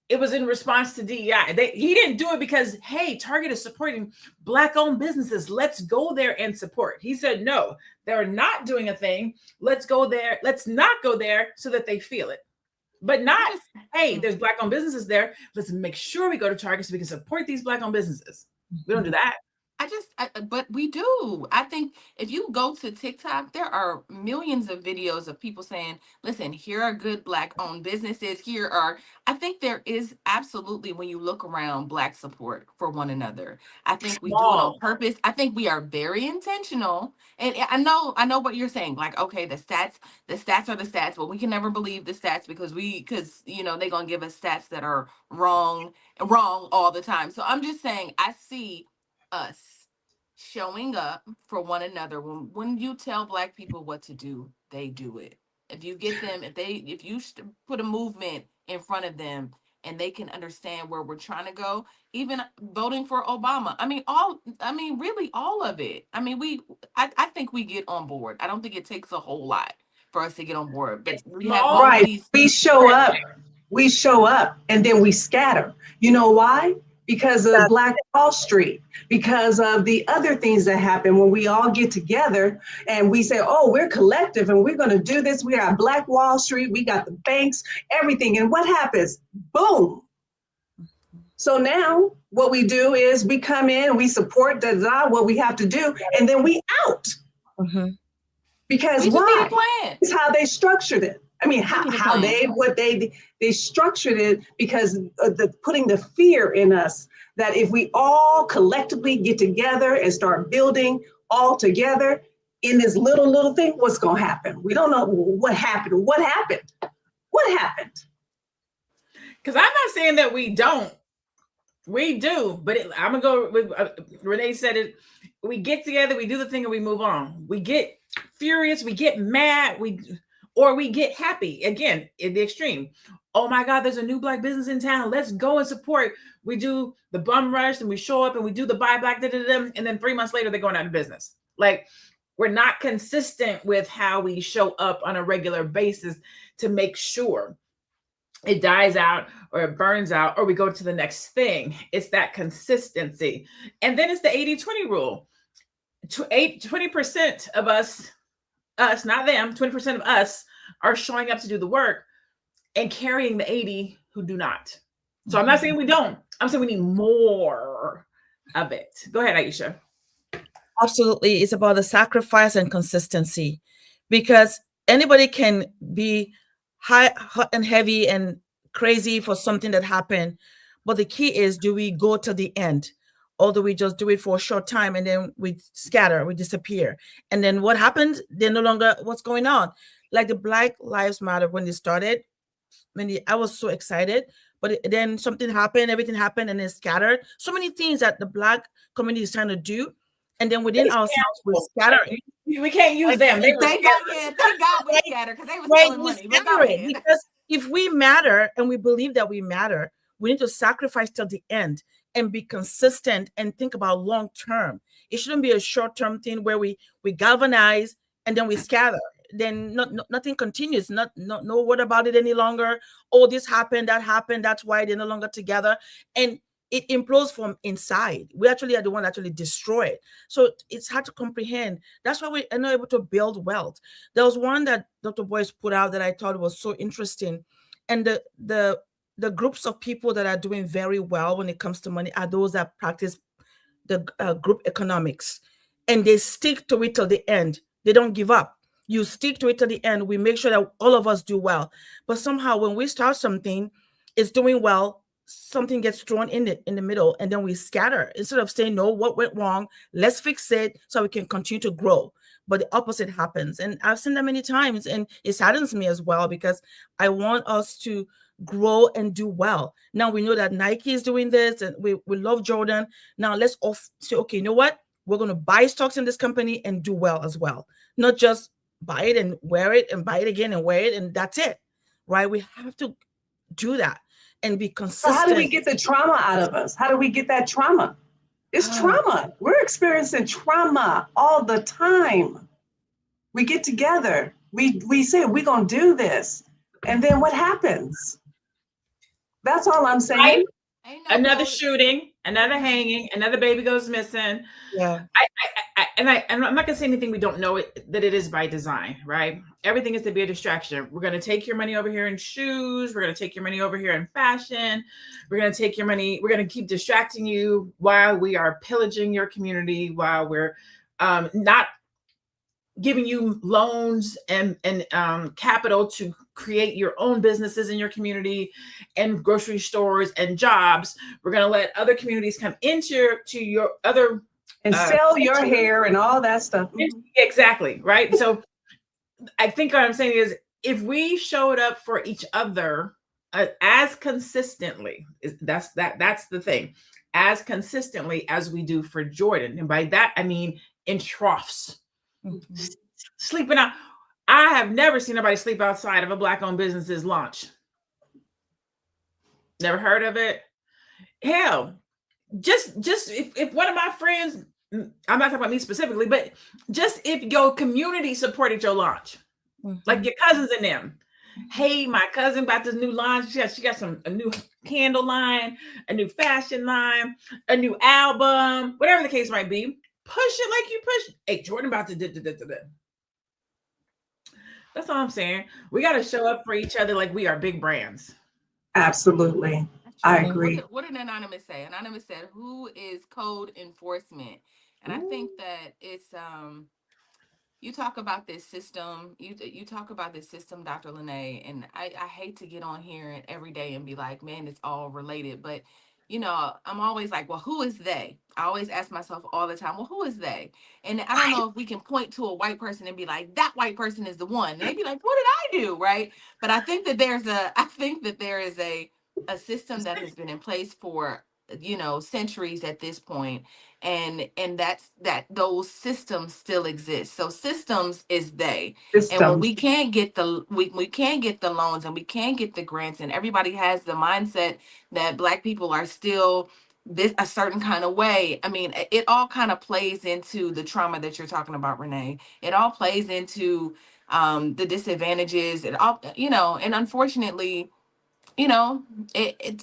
S2: It was in response to DEI. He didn't do it because, hey, Target is supporting Black-owned businesses. Let's go there and support. He said, no, they're not doing a thing. Let's go there. Let's not go there so that they feel it. But not, hey, there's Black-owned businesses there. Let's make sure we go to Target so we can support these Black-owned businesses. We don't do that.
S1: But we do. I think if you go to TikTok, there are millions of videos of people saying, listen, here are good Black-owned businesses. I think there is absolutely, when you look around, Black support for one another. I think we do it on purpose. I think we are very intentional. And I know what you're saying. Like, okay, the stats are the stats, but we can never believe the stats because they're going to give us stats that are wrong all the time. So I'm just saying, I see us showing up for one another. When you tell Black people what to do, they do it. If you get them, if you put a movement in front of them and they can understand where we're trying to go, even voting for Obama. Really all of it. I think we get on board. I don't think it takes a whole lot for us to get on board. But we have
S3: we show up and then we scatter. You know why? Because of Black Wall Street, because of the other things that happen when we all get together and we say, oh, we're collective and we're going to do this. We got Black Wall Street, we got the banks, everything. And what happens? Boom. So now what we do is we come in, we support what we have to do, and then we out. Mm-hmm. Because why? It's how they structured it. How they structured it because of putting the fear in us that if we all collectively get together and start building all together in this little thing, what's going to happen? We don't know what happened. What happened?
S2: Because I'm not saying that we don't. We do. But I'm going to go with Renee said it. We get together, we do the thing, and we move on. We get furious. We get mad. Or we get happy, again, in the extreme. Oh my God, there's a new Black business in town. Let's go and support. We do the bum rush and we show up and we do the buy Black, and then 3 months later, they're going out of business. Like, we're not consistent with how we show up on a regular basis to make sure it dies out or it burns out or we go to the next thing. It's that consistency. And then it's the 80-20 rule. 20% of us, not them, 20% of us are showing up to do the work and carrying the 80 who do not. So I'm not saying we don't. I'm saying we need more of it. Go ahead, Aisha.
S4: Absolutely. It's about the sacrifice and consistency, because anybody can be hot and heavy and crazy for something that happened. But the key is, do we go to the end, or do we just do it for a short time and then we scatter, we disappear? And then what happens? They're no longer what's going on. Like the Black Lives Matter, when they started, I was so excited, but then something happened, everything happened, and it scattered. So many things that the Black community is trying to do. And then within ourselves, we're scattering.
S2: We can't use them.
S1: Thank God we scattered, because they were stealing money. But go ahead.
S4: Because if we matter and we believe that we matter, we need to sacrifice till the end and be consistent and think about long term. It shouldn't be a short term thing where we galvanize and then we scatter. Then nothing continues. No word about it any longer. Oh, this happened, that happened. That's why they're no longer together. And it implodes from inside. We actually are the one that actually destroy it. So it's hard to comprehend. That's why we are not able to build wealth. There was one that Dr. Boyce put out that I thought was so interesting. And the groups of people that are doing very well when it comes to money are those that practice the group economics. And they stick to it till the end. They don't give up. You stick to it till the end. We make sure that all of us do well. But somehow when we start something, it's doing well, something gets thrown in the middle, and then we scatter. Instead of saying, no, what went wrong? Let's fix it so we can continue to grow. But the opposite happens. And I've seen that many times, and it saddens me as well, because I want us to grow and do well. Now we know that Nike is doing this, and we love Jordan. Now let's all say, okay, you know what? We're going to buy stocks in this company and do well as well. Not just buy it and wear it and buy it again and wear it, and that's it, right? We have to do that and be consistent.
S3: So how do we get the trauma out of us? How do we get that trauma? It's trauma. We're experiencing trauma all the time. We get together. We say, we're going to do this. And then what happens? That's all I'm saying.
S2: Another shooting, another hanging, another baby goes missing.
S4: Yeah.
S2: I'm not gonna say anything we don't know that it is by design, right? Everything is to be a distraction. We're gonna take your money over here in shoes. We're gonna take your money over here in fashion. We're gonna take your money. We're gonna keep distracting you while we are pillaging your community, while we're not giving you loans and capital to create your own businesses in your community and grocery stores and jobs. We're going to let other communities come into your other
S3: and sell your hair and all that stuff.
S2: Exactly. Right. So I think what I'm saying is, if we showed up for each other as consistently, that's the thing, as consistently as we do for Jordan. And by that, I mean in troughs. Mm-hmm. Sleeping out. I have never seen anybody sleep outside of a Black-owned business's launch. Never heard of it. Hell, just if one of my friends, I'm not talking about me specifically, but just if your community supported your launch, like your cousins and them. Hey, my cousin got this new launch. She got a new candle line, a new fashion line, a new album, whatever the case might be. Push it like you push. Hey, Jordan about to do. That's all I'm saying. We got to show up for each other like we are big brands.
S3: Absolutely. I agree.
S1: What did Anonymous say? Anonymous said, who is code enforcement? And I think that it's you talk about this system, you talk about this system, Dr. Lene, and I hate to get on here and every day and be like, man, it's all related. But, I'm always like, well, who is they? I always ask myself all the time, well, who is they? And I don't know if we can point to a white person and be like, that white person is the one. And they'd be like, what did I do? Right. But I think that there is a system that has been in place for centuries at this point, and that those systems still exist. So systems is they. And when
S3: Systems.
S1: we can't get we can't get the loans and we can't get the grants, and everybody has the mindset that Black people are still this a certain kind of way. I mean, it all kind of plays into the trauma that you're talking about, Renee. It all plays into the disadvantages. It all, and unfortunately, you know, it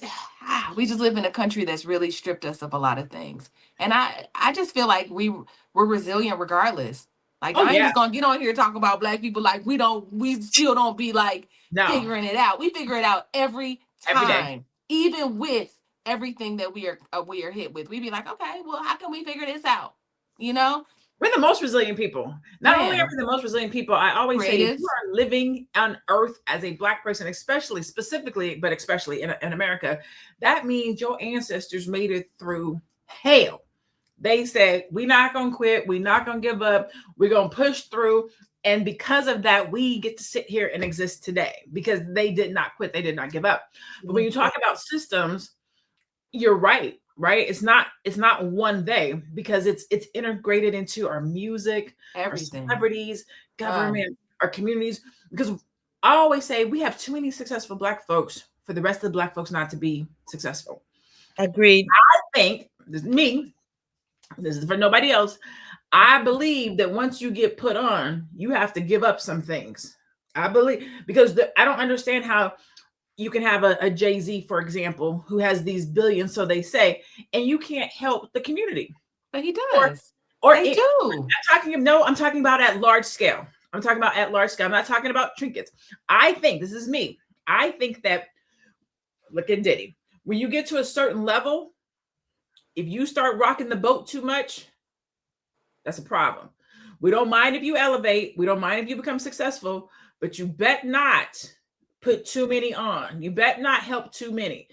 S1: we just live in a country that's really stripped us of a lot of things. And I just feel like we're resilient regardless. Like,
S2: Oh
S1: I ain't
S2: yeah.
S1: just gonna get on here talk about Black people like we still don't be like
S2: No.
S1: figuring it out. We figure it out every
S2: Every day.
S1: time, even with everything that we are hit with. We be like, okay, well, how can we figure this out? You know,
S2: We're the most resilient people. Not only are
S1: man,
S2: we the most resilient people, I always say if you
S1: creatives,
S2: are living on earth as a Black person, especially specifically, but especially in America, that means your ancestors made it through hell. They said, we're not going to quit. We're not going to give up. We're going to push through. And because of that, we get to sit here and exist today because they did not quit. They did not give up. But when you talk about systems, you're right. It's not one day because it's integrated into our music, our
S1: everything.
S2: celebrities, government, our communities. Because I always say we have too many successful Black folks for the rest of the Black folks not to be successful.
S4: Agreed.
S2: I think this is me. This is for nobody else. I believe that once you get put on, you have to give up some things. I believe because I don't understand how you can have a Jay-Z, for example, who has these billions, so they say, and you can't help the community.
S1: But he does.
S2: Or
S1: They do.
S2: I'm talking about at large scale. I'm not talking about trinkets. I think this is me. I think that look at Diddy. When you get to a certain level, if you start rocking the boat too much, that's a problem. We don't mind if you elevate. We don't mind if you become successful, but you bet not put too many on. You bet not help too many.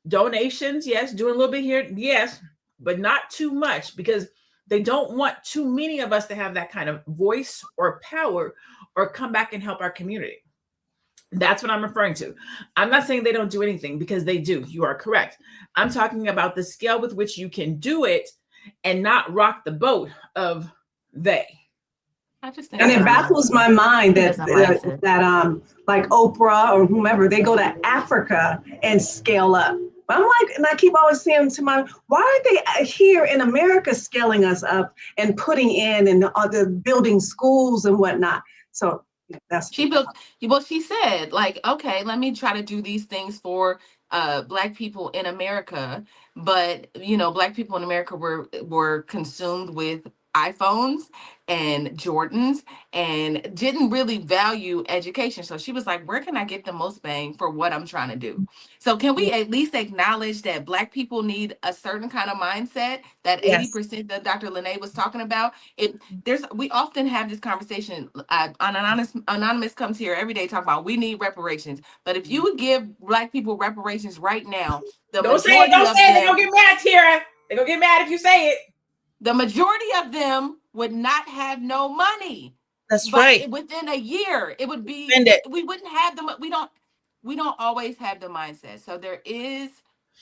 S2: Donations, yes. Doing a little bit here, yes, but not too much because they don't want too many of us to have that kind of voice or power or come back and help our community. That's what I'm referring to. I'm not saying they don't do anything because they do. You are correct. I'm talking about the scale with which you can do it and not rock the boat of they.
S1: I just think
S3: And it baffles my mind
S1: That's
S3: that
S1: a mindset.
S3: like Oprah or whomever, they go to Africa and scale up. I'm like, and I keep always saying to my, why aren't they here in America scaling us up and putting in and other building schools and whatnot? So that's
S1: She built, well, she said, like, okay, let me try to do these things for Black people in America. But, Black people in America were consumed with iPhones and Jordans and didn't really value education. So she was like, where can I get the most bang for what I'm trying to do? So can we at least acknowledge that Black people need a certain kind of mindset, that
S4: Yes.
S1: 80% that Dr. Lene was talking about? We often have this conversation. Anonymous comes here every day talking about we need reparations. But if you would give Black people reparations right now, the
S2: Don't say it.
S1: majority of
S2: They're
S1: them,
S2: gonna get mad, Tara. They're gonna get mad if you say it.
S1: the majority of them would not have no money.
S4: That's
S1: But
S4: right.
S1: within a year, it would be,
S4: Spend it.
S1: we wouldn't have we don't always have the mindset. So there is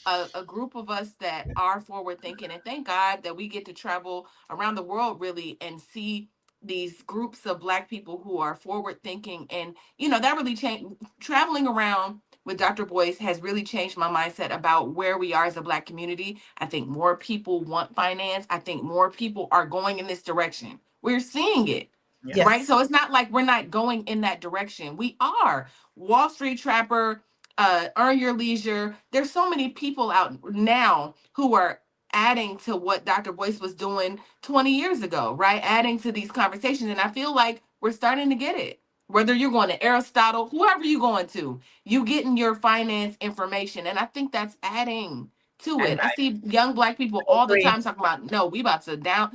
S1: a group of us that are forward thinking, and thank God that we get to travel around the world really and see these groups of Black people who are forward thinking. And that really changed. Traveling around with Dr. Boyce has really changed my mindset about where we are as a Black community. I think more people want finance. I think more people are going in this direction. We're seeing it.
S4: Yes.
S1: Right. So it's not like we're not going in that direction. We are. Wall Street Trapper, Earn Your Leisure. There's so many people out now who are adding to what Dr. Boyce was doing 20 years ago, right? Adding to these conversations. And I feel like we're starting to get it. Whether you're going to Aristotle, whoever you're going to, you getting your finance information. And I think that's adding to it. I see young Black people all the
S4: Agree.
S1: time talking about, no, we about to buy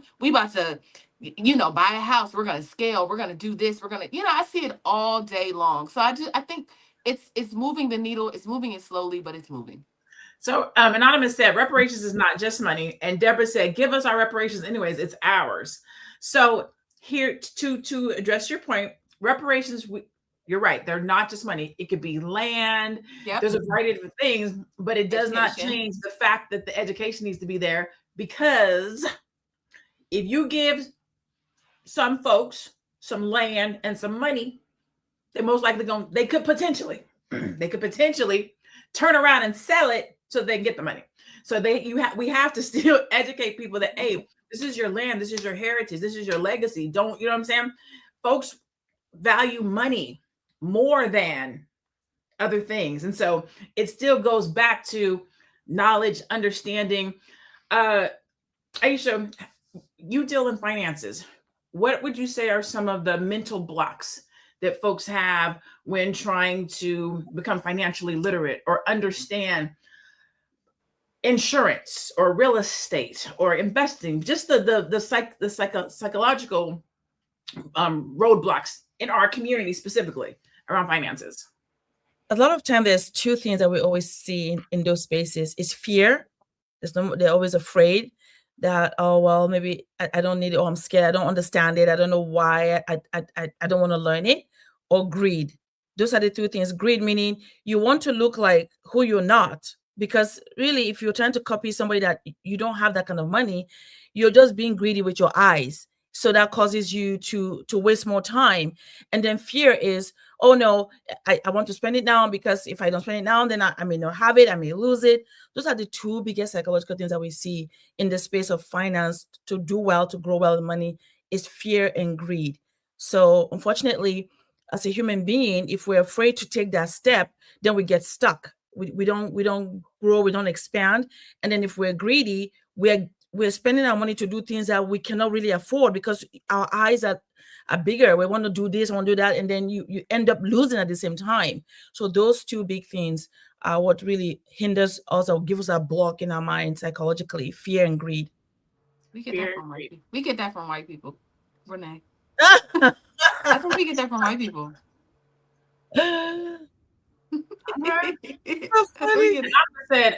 S1: a house, we're going to scale, we're going to do this, we're going to, I see it all day long. So I think it's moving the needle. It's moving it slowly, but it's moving.
S2: So Anonymous said reparations is not just money. And Deborah said, give us our reparations anyways, it's ours. So here to address your point, reparations, You're right. They're not just money. It could be land.
S1: Yep.
S2: There's a variety of different things, but it does not
S1: Education.
S2: change the fact that the education needs to be there, because if you give some folks some land and some money, they're most likely they could potentially turn around and sell it so they can get the money. So we have to still educate people that, hey, this is your land, this is your heritage, this is your legacy. Don't, you know what I'm saying? Folks value money more than other things. And so it still goes back to knowledge, understanding. Aisha, you deal in finances. What would you say are some of the mental blocks that folks have when trying to become financially literate or understand insurance or real estate or investing? Just the psychological roadblocks in our community, specifically around finances.
S4: A lot of time, there's two things that we always see in those spaces. Is fear. They're always afraid that, oh, well, maybe I don't need it, or I'm scared, I don't understand it, I don't know why, I don't want to learn it. Or greed. Those are the two things. Greed meaning you want to look like who you're not, because really, if you're trying to copy somebody that you don't have that kind of money, you're just being greedy with your eyes. So that causes you to waste more time. And then fear is, oh no, I want to spend it now, because if I don't spend it now, then I may not have it, I may lose it. Those are the two biggest psychological things that we see in the space of finance. To do well, to grow well in money, is fear and greed. So unfortunately, as a human being, if we're afraid to take that step, then we get stuck. We don't grow, we don't expand. And then if we're greedy, we're spending our money to do things that we cannot really afford, because our eyes are bigger. We want to do this, we want to do that, and then you end up losing at the same time. So those two big things are what really hinders us or gives us a block in our mind psychologically: fear and greed.
S1: We get that from white people. We get that from white people, Renee.
S4: I
S1: I think we get that from white people.
S2: Right.
S4: So funny.
S2: Said,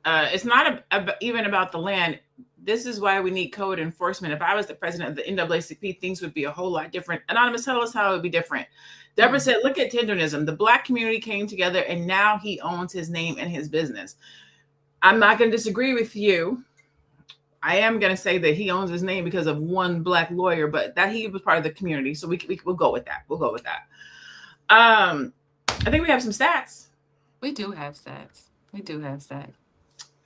S2: it's not even about the land. This is why we need code enforcement. If I was the president of the NAACP, things would be a whole lot different. Anonymous, tell us how it would be different. Deborah said, look at tenderism. The Black community came together and now he owns his name and his business. I'm not going to disagree with you. I am going to say that he owns his name because of one Black lawyer, but that he was part of the community. So we'll go with that. We'll go with that. I think we have some stats.
S1: We do have stats.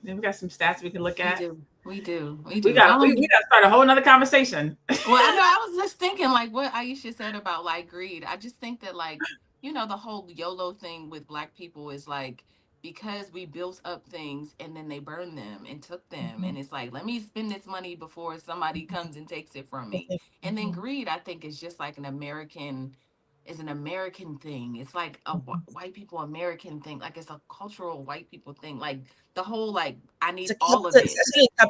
S2: Then we got some stats we can look at.
S1: We do.
S2: We got to start a whole nother conversation.
S1: Well, I know. I was just thinking, like what Aisha said about like greed. I just think that, like, you know, the whole YOLO thing with Black people is like, because we built up things and then they burned them and took them. And it's like, let me spend this money before somebody comes and takes it from me. And then greed, I think, is just like an American thing. It's like a white people American thing. Like, it's a cultural white people thing. Like the whole, like, I need all of it.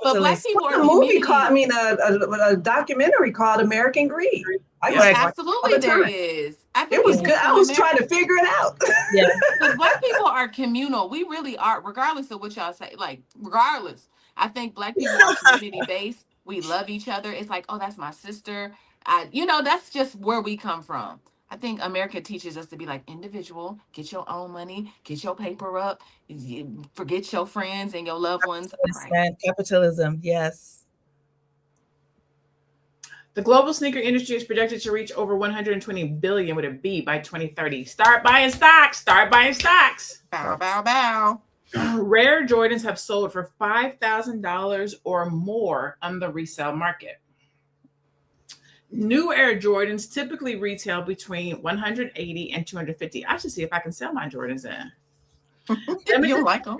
S1: But Black people are
S3: a movie called, a documentary called American Greed.
S1: Absolutely, there is.
S3: It was good. I was trying to figure it out.
S1: Yeah, because Black people are communal. We really are, regardless of what y'all say. Like, regardless, I think Black people are community based. We love each other. It's like, oh, that's my sister. That's just where we come from. I think America teaches us to be like individual, get your own money, get your paper up, forget your friends and your loved ones.
S4: Right. Capitalism, yes.
S2: The global sneaker industry is projected to reach over 120 billion with a B by 2030. Start buying stocks.
S1: Bow, bow, bow.
S2: Rare Jordans have sold for $5,000 or more on the resale market. New Air Jordans typically retail between 180 and 250. I should see if I can sell my Jordans in.
S1: You'll like them.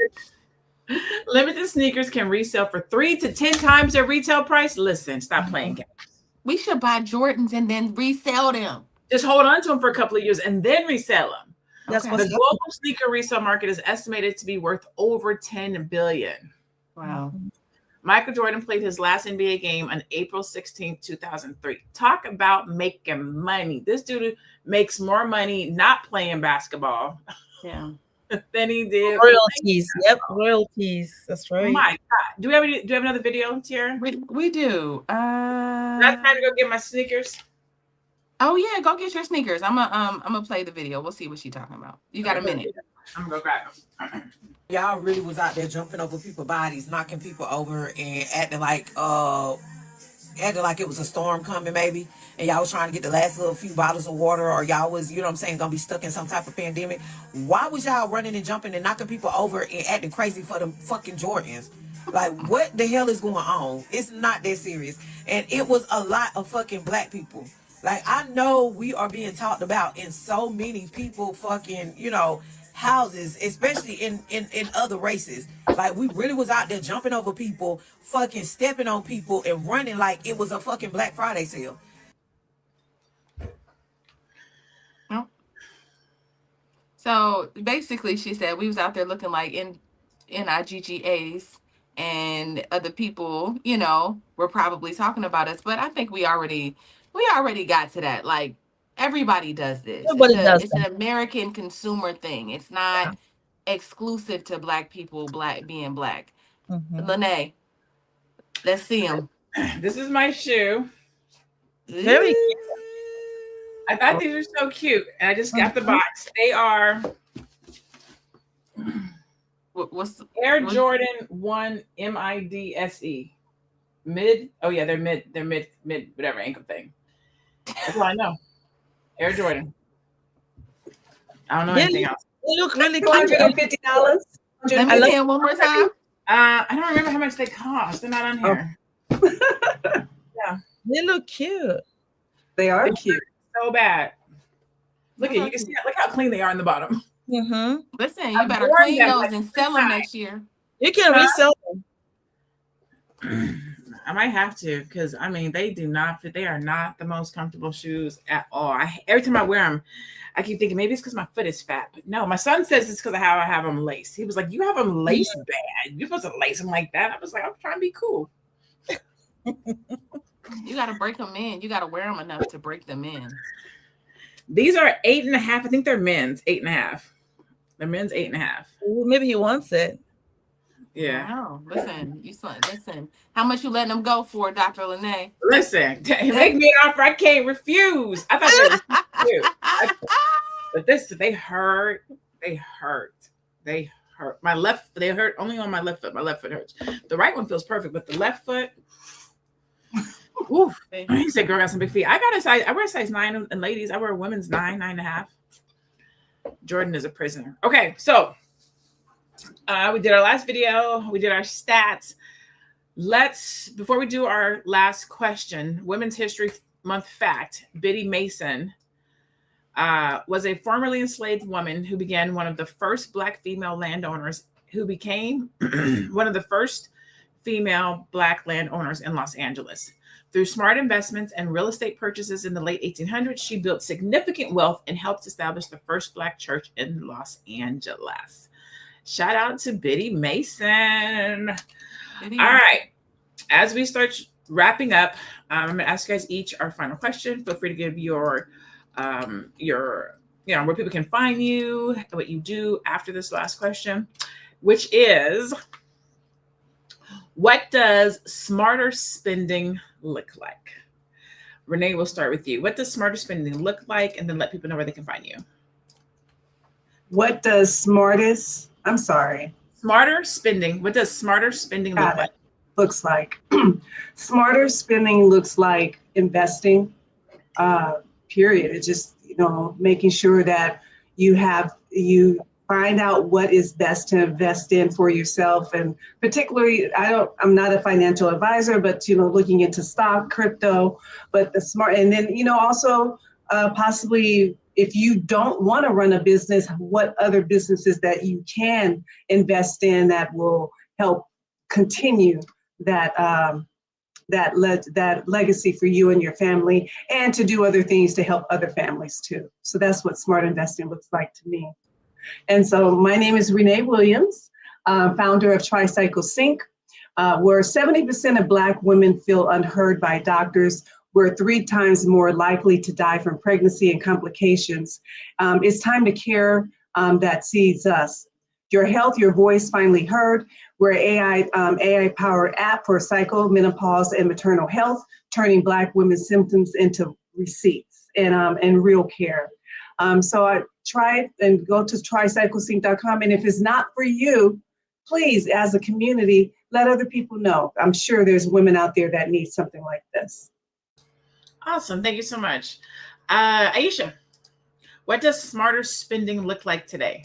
S2: Limited sneakers can resell for 3 to 10 times their retail price. Listen, stop playing games.
S1: We should buy Jordans and then resell them.
S2: Just hold on to them for a couple of years and then resell them.
S4: That's
S2: The global sneaker resale market is estimated to be worth over $10 billion.
S1: Wow.
S2: Michael Jordan played his last NBA game on April 16, 2003. Talk about making money. This dude makes more money not playing basketball than he did.
S4: Royalties. Yep, royalties. That's right.
S2: Oh my God. Do we have another video, Tiara?
S1: We do.
S2: That's time to go get my sneakers.
S1: Oh yeah, go get your sneakers. I'm gonna play the video. We'll see what she's talking about. You got a minute.
S2: I'm gonna go grab them.
S8: Y'all really was out there jumping over people's bodies, knocking people over, and acting like it was a storm coming maybe, and y'all was trying to get the last little few bottles of water, or y'all was, you know what I'm saying, gonna be stuck in some type of pandemic. Why was y'all running and jumping and knocking people over and acting crazy for the fucking Jordans? Like, what the hell is going on? It's not that serious. And it was a lot of fucking black people. Like, I know we are being talked about in so many people fucking, you know, houses, especially in other races. Like, we really was out there jumping over people, fucking stepping on people, and running like it was a fucking Black Friday sale.
S1: So basically, she said we was out there looking like NIGGAs, and other people, you know, were probably talking about us. But I think we already got to that. Like, everybody does this.
S4: Everybody does
S1: It's
S4: that.
S1: an American consumer thing. It's not exclusive to black people, being black.
S4: Mhm.
S1: Lene, let's see them.
S2: This is my shoe.
S4: Very
S2: I thought these were so cute, and I just got the box. They are
S1: What's
S2: Air Jordan 1 MIDSE. Mid. Oh yeah, they're mid. They're mid whatever ankle thing. That's all I know. Air Jordan. I don't know anything else.
S4: They look really cute.
S3: $250.
S1: Let me see them one more time.
S2: I don't remember how much they cost. They're not on here. Yeah,
S4: They look cute.
S3: They are cute.
S2: so bad. Look at you can see look how clean they are in the bottom.
S4: Mm-hmm.
S1: Listen, you better clean those and sell them next year.
S4: You can resell
S2: them. I might have to, because I mean they do not fit. They are not the most comfortable shoes at all. Every time I wear them, I keep thinking maybe it's because my foot is fat. But no, my son says it's because of how I have them laced. He was like, "You have them laced bad. You're supposed to lace them like that." I was like, "I'm trying to be cool."
S1: You got to break them in. You got to wear them enough to break them in.
S2: These are 8.5. I think they're men's 8.5. They're men's 8.5.
S4: Maybe he wants it.
S2: Yeah.
S1: Wow. Listen. How much you letting them go for, Dr. Lene?
S2: Listen, make me an offer I can't refuse. I thought they were cute. But they hurt. They hurt. They hurt only on my left foot. My left foot hurts. The right one feels perfect, but the left foot. Ooh, he said, "Girl got some big feet." I wear a size 9, and ladies, I wear a women's 9.5. Jordan is a prisoner. Okay, so we did our last video. We did our stats. Before we do our last question, Women's History Month fact: Biddy Mason was a formerly enslaved woman who began one of the first Black female landowners, who became one of the first female Black landowners in Los Angeles. Through smart investments and real estate purchases in the late 1800s, she built significant wealth and helped establish the first Black church in Los Angeles. Shout out to Biddy Mason. All right. As we start wrapping up, I'm going to ask you guys each our final question. Feel free to give your where people can find you, what you do after this last question, which is, what does smarter spending look like? Renee, we'll start with you. What does smarter spending look like? And then let people know where they can find you.
S3: What does smarter spending look like? Looks like smarter spending looks like investing, period. It's just, making sure that you find out what is best to invest in for yourself. And particularly, I'm not a financial advisor, but, looking into stock, crypto, but the smart, and then, also possibly, if you don't want to run a business, what other businesses that you can invest in that will help continue that legacy for you and your family, and to do other things to help other families too. So that's what smart investing looks like to me. And so my name is Renee Williams, founder of Tricycle Sync, where 70% of Black women feel unheard by doctors. We're 3 times more likely to die from pregnancy and complications. It's time to care that sees us. Your health, your voice finally heard. We're an AI-powered app for cycle, menopause, and maternal health, turning Black women's symptoms into receipts and real care. So I try it and go to trycyclesync.com. And if it's not for you, please, as a community, let other people know. I'm sure there's women out there that need something like this.
S2: Awesome. Thank you so much. Aisha, what does smarter spending look like today?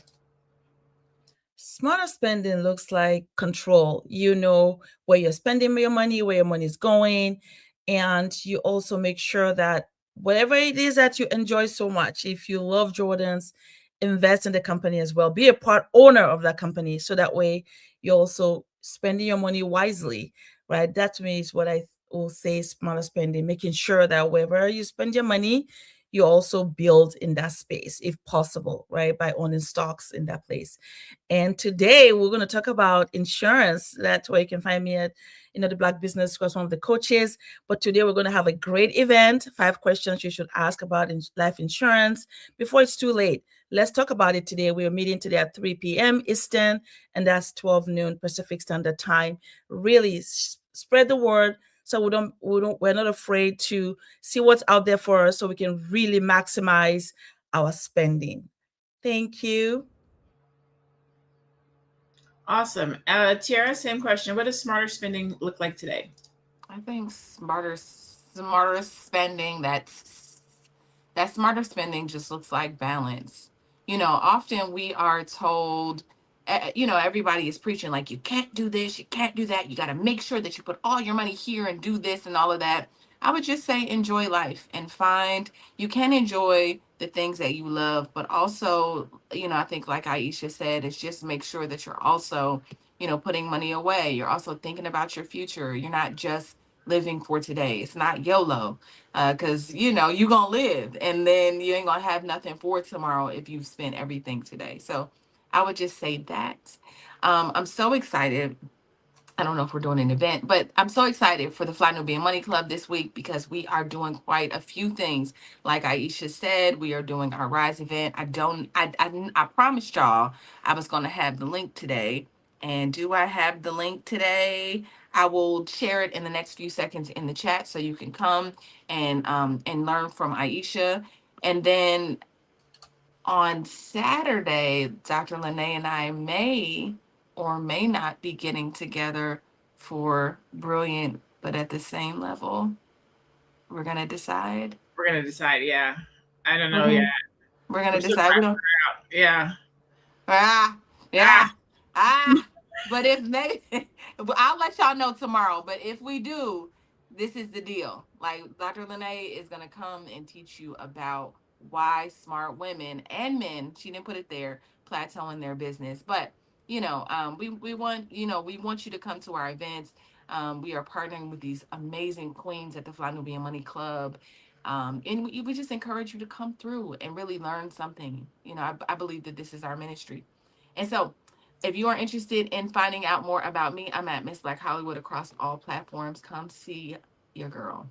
S4: Smarter spending looks like control. You know where you're spending your money, where your money is going, and you also make sure that whatever it is that you enjoy so much, if you love Jordans, invest in the company as well. Be a part owner of that company, so that way you're also spending your money wisely, right? That to me is what I will say smarter spending, making sure that wherever you spend your money, you also build in that space if possible, right? By owning stocks in that place. And today we're going to talk about insurance. That's where you can find me at, the Black Business School, one of the coaches. But today we're going to have a great event, 5 questions you should ask about life insurance before it's too late. Let's talk about it today. We're meeting today at 3 p.m. Eastern, and that's 12 noon Pacific Standard Time. Really spread the word, so we're not afraid to see what's out there for us, so we can really maximize our spending. Thank you.
S2: Awesome. Tiara, same question. What does smarter spending look like today?
S1: I think smarter spending, that smarter spending just looks like balance. Often we are told, everybody is preaching like, you can't do this, you can't do that, you got to make sure that you put all your money here and do this and all of that. I would just say enjoy life and you can enjoy the things that you love, but also, I think like Aisha said, it's just make sure that you're also, putting money away. You're also thinking about your future. You're not just living for today. It's not YOLO, because you're gonna live and then you ain't gonna have nothing for tomorrow if you've spent everything today. So I would just say that. I'm so excited. I don't know if we're doing an event, but I'm so excited for the Fly Nubian Money Club this week because we are doing quite a few things. Like Aisha said, we are doing our Rise event. I promised y'all I was going to have the link today. And do I have the link today? I will share it in the next few seconds in the chat so you can come and learn from Aisha. And then on Saturday, Dr. Lene and I may or may not be getting together for Brilliant, but at the same level. We're going to decide.
S2: We're going to decide, yeah. I don't know
S1: Mhm.
S2: yet.
S1: We're going
S2: We're
S1: to
S2: still
S1: decide. We
S2: trying to
S1: don't.
S2: figure out.
S1: Ah, yeah. But if maybe I'll let y'all know tomorrow. But if we do, this is the deal. Like Dr. Lene is gonna come and teach you about why smart women and men, she didn't put it there, plateau in their business. But we want we want you to come to our events. We are partnering with these amazing queens at the Fly Nubian Money Club. And we just encourage you to come through and really learn something. I believe that this is our ministry. And so if you are interested in finding out more about me, I'm at Miss Black Hollywood across all platforms. Come see your girl.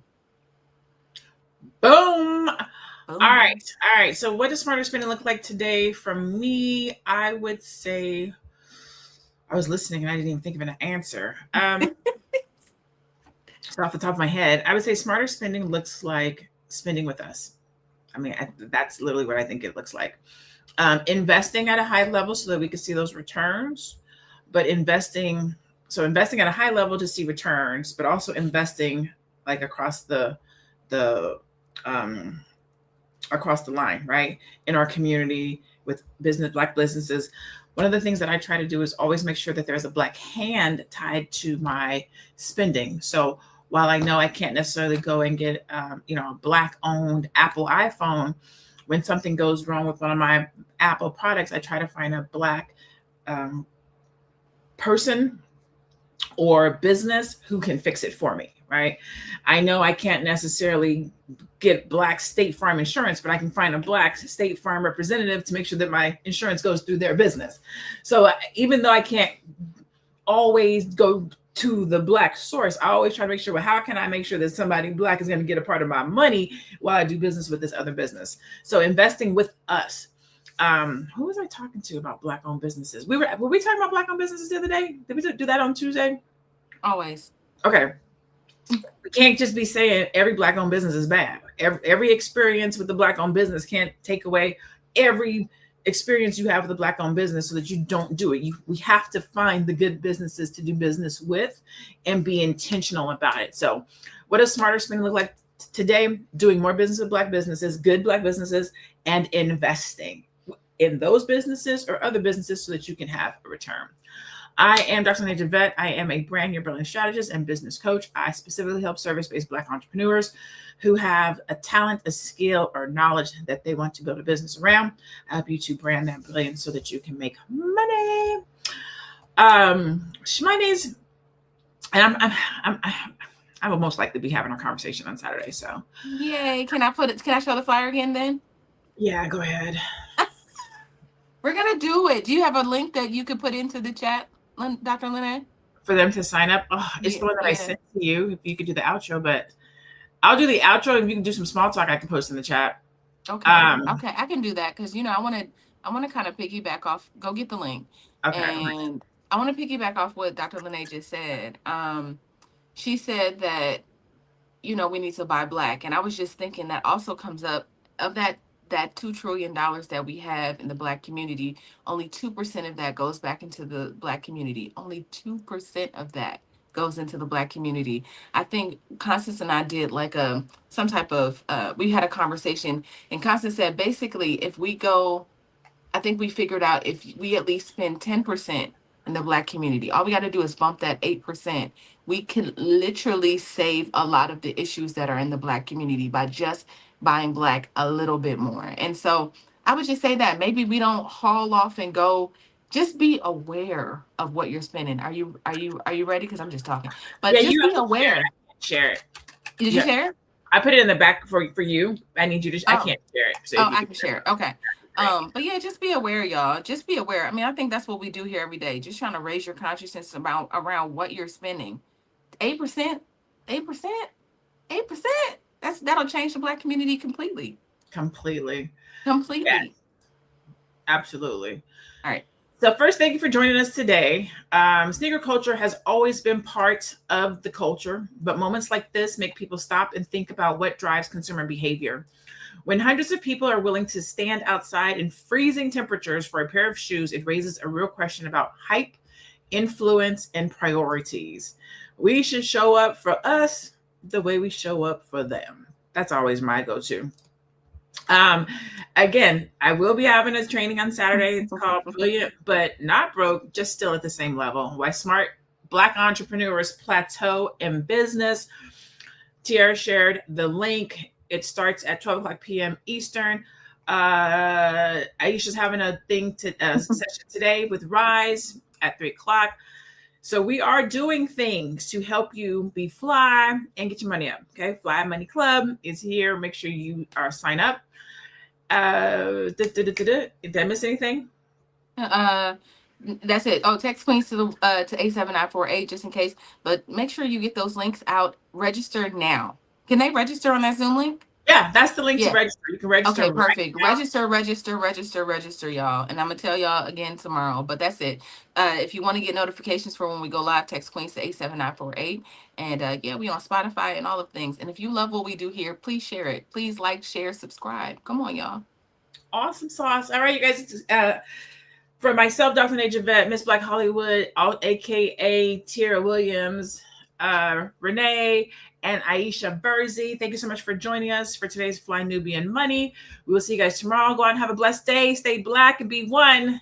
S2: Boom.
S1: Boom.
S2: All right. So what does smarter spending look like today? From me, I would say, I was listening and I didn't even think of an answer. So off the top of my head, I would say smarter spending looks like spending with us. I mean, that's literally what I think it looks like. Investing at a high level so that we can see those returns, but investing at a high level to see returns, but also investing like across the line, right? In our community with Black businesses. One of the things that I try to do is always make sure that there's a Black hand tied to my spending. So while I know I can't necessarily go and get, a Black owned Apple iPhone, when something goes wrong with one of my Apple products, I try to find a Black person or business who can fix it for me, right? I know I can't necessarily get Black State Farm insurance, but I can find a Black State Farm representative to make sure that my insurance goes through their business. So even though I can't always go to the Black source, I always try to make sure, well, how can I make sure that somebody Black is going to get a part of my money while I do business with this other business? So investing with us. Who was I talking to about Black owned businesses? Were we talking about Black owned businesses the other day? Did we do that on Tuesday?
S1: Always.
S2: Okay. We can't just be saying every Black-owned business is bad. Every experience with the Black-owned business can't take away every experience you have with the Black-owned business so that you don't do it. We have to find the good businesses to do business with and be intentional about it. So what does smarter spending look like today? Doing more business with Black businesses, good Black businesses, and investing in those businesses or other businesses so that you can have a return. I am Dr. Lene Javette. I am a brand new brilliant strategist and business coach. I specifically help service-based Black entrepreneurs who have a talent, a skill, or knowledge that they want to build a business around. I help you to brand that brilliance so that you can make money. Shmoney's, and I will most likely be having our conversation on Saturday. So,
S1: yay! Can I show the flyer again then?
S2: Yeah, go ahead.
S1: We're gonna do it. Do you have a link that you could put into the chat, Dr. Lene?
S2: For them to sign up? Oh, it's the one that I sent to you. If you could do the outro, but I'll do the outro. If you can do some small talk, I can post in the chat.
S1: Okay. Okay, I can do that because I want to kind of piggyback off. Go get the link.
S2: Okay.
S1: And I want to piggyback off what Dr. Lene just said. She said that we need to buy Black, and I was just thinking that also comes up of that $2 trillion that we have in the Black community. Only 2% of that goes back into the Black community. Only 2% of that goes into the Black community. I think Constance and I did like some type of we had a conversation, and Constance said basically if we go, I think we figured out if we at least spend 10% in the Black community, all we got to do is bump that 8%. We can literally save a lot of the issues that are in the Black community by just buying Black a little bit more. And so I would just say that maybe we don't haul off and go. Just be aware of what you're spending. Are you ready? Because I'm just talking. But
S2: yeah,
S1: just be aware.
S2: Share it.
S1: Did you share it?
S2: I put it in the back for you. I need you to. I can't share it.
S1: So I can share it. Okay. But yeah, just be aware, y'all. Just be aware. I mean, I think that's what we do here every day. Just trying to raise your consciousness around what you're spending. 8%. That'll change the Black community completely.
S2: Yes. Absolutely.
S1: All right.
S2: So first, thank you for joining us today. Sneaker culture has always been part of the culture, but moments like this make people stop and think about what drives consumer behavior. When hundreds of people are willing to stand outside in freezing temperatures for a pair of shoes, it raises a real question about hype, influence, and priorities. We should show up for us the way we show up for them. That's always my go-to. Again, I will be having a training on Saturday. It's called Brilliant But Not Broke, just still at the same level. Why smart Black entrepreneurs plateau in business. Tiara shared the link. It starts at 12 o'clock p.m. Eastern. Aisha's having a session today with Rise at 3 o'clock. So we are doing things to help you be fly and get your money up. Okay, Fly Money Club is here. Make sure you are sign up. Did I miss anything?
S1: That's it. Oh, text Queens to 87948 just in case. But make sure you get those links out. Register now. Can they register on that Zoom link?
S2: Yeah, that's the link to register. You can register.
S1: Okay, perfect. Register, y'all. And I'm gonna tell y'all again tomorrow. But that's it. If you want to get notifications for when we go live, text Queens to 87948. And yeah, we on Spotify and all of things. And if you love what we do here, please share it. Please like, share, subscribe. Come on, y'all.
S2: Awesome sauce. All right, you guys. For myself, Dr. Lene Javette, Miss Black Hollywood, aka Tiara Williams, Renee, and Aisha Burzy. Thank you so much for joining us for today's Fly Nubian Money. We will see you guys tomorrow. Go out and have a blessed day. Stay Black and be one.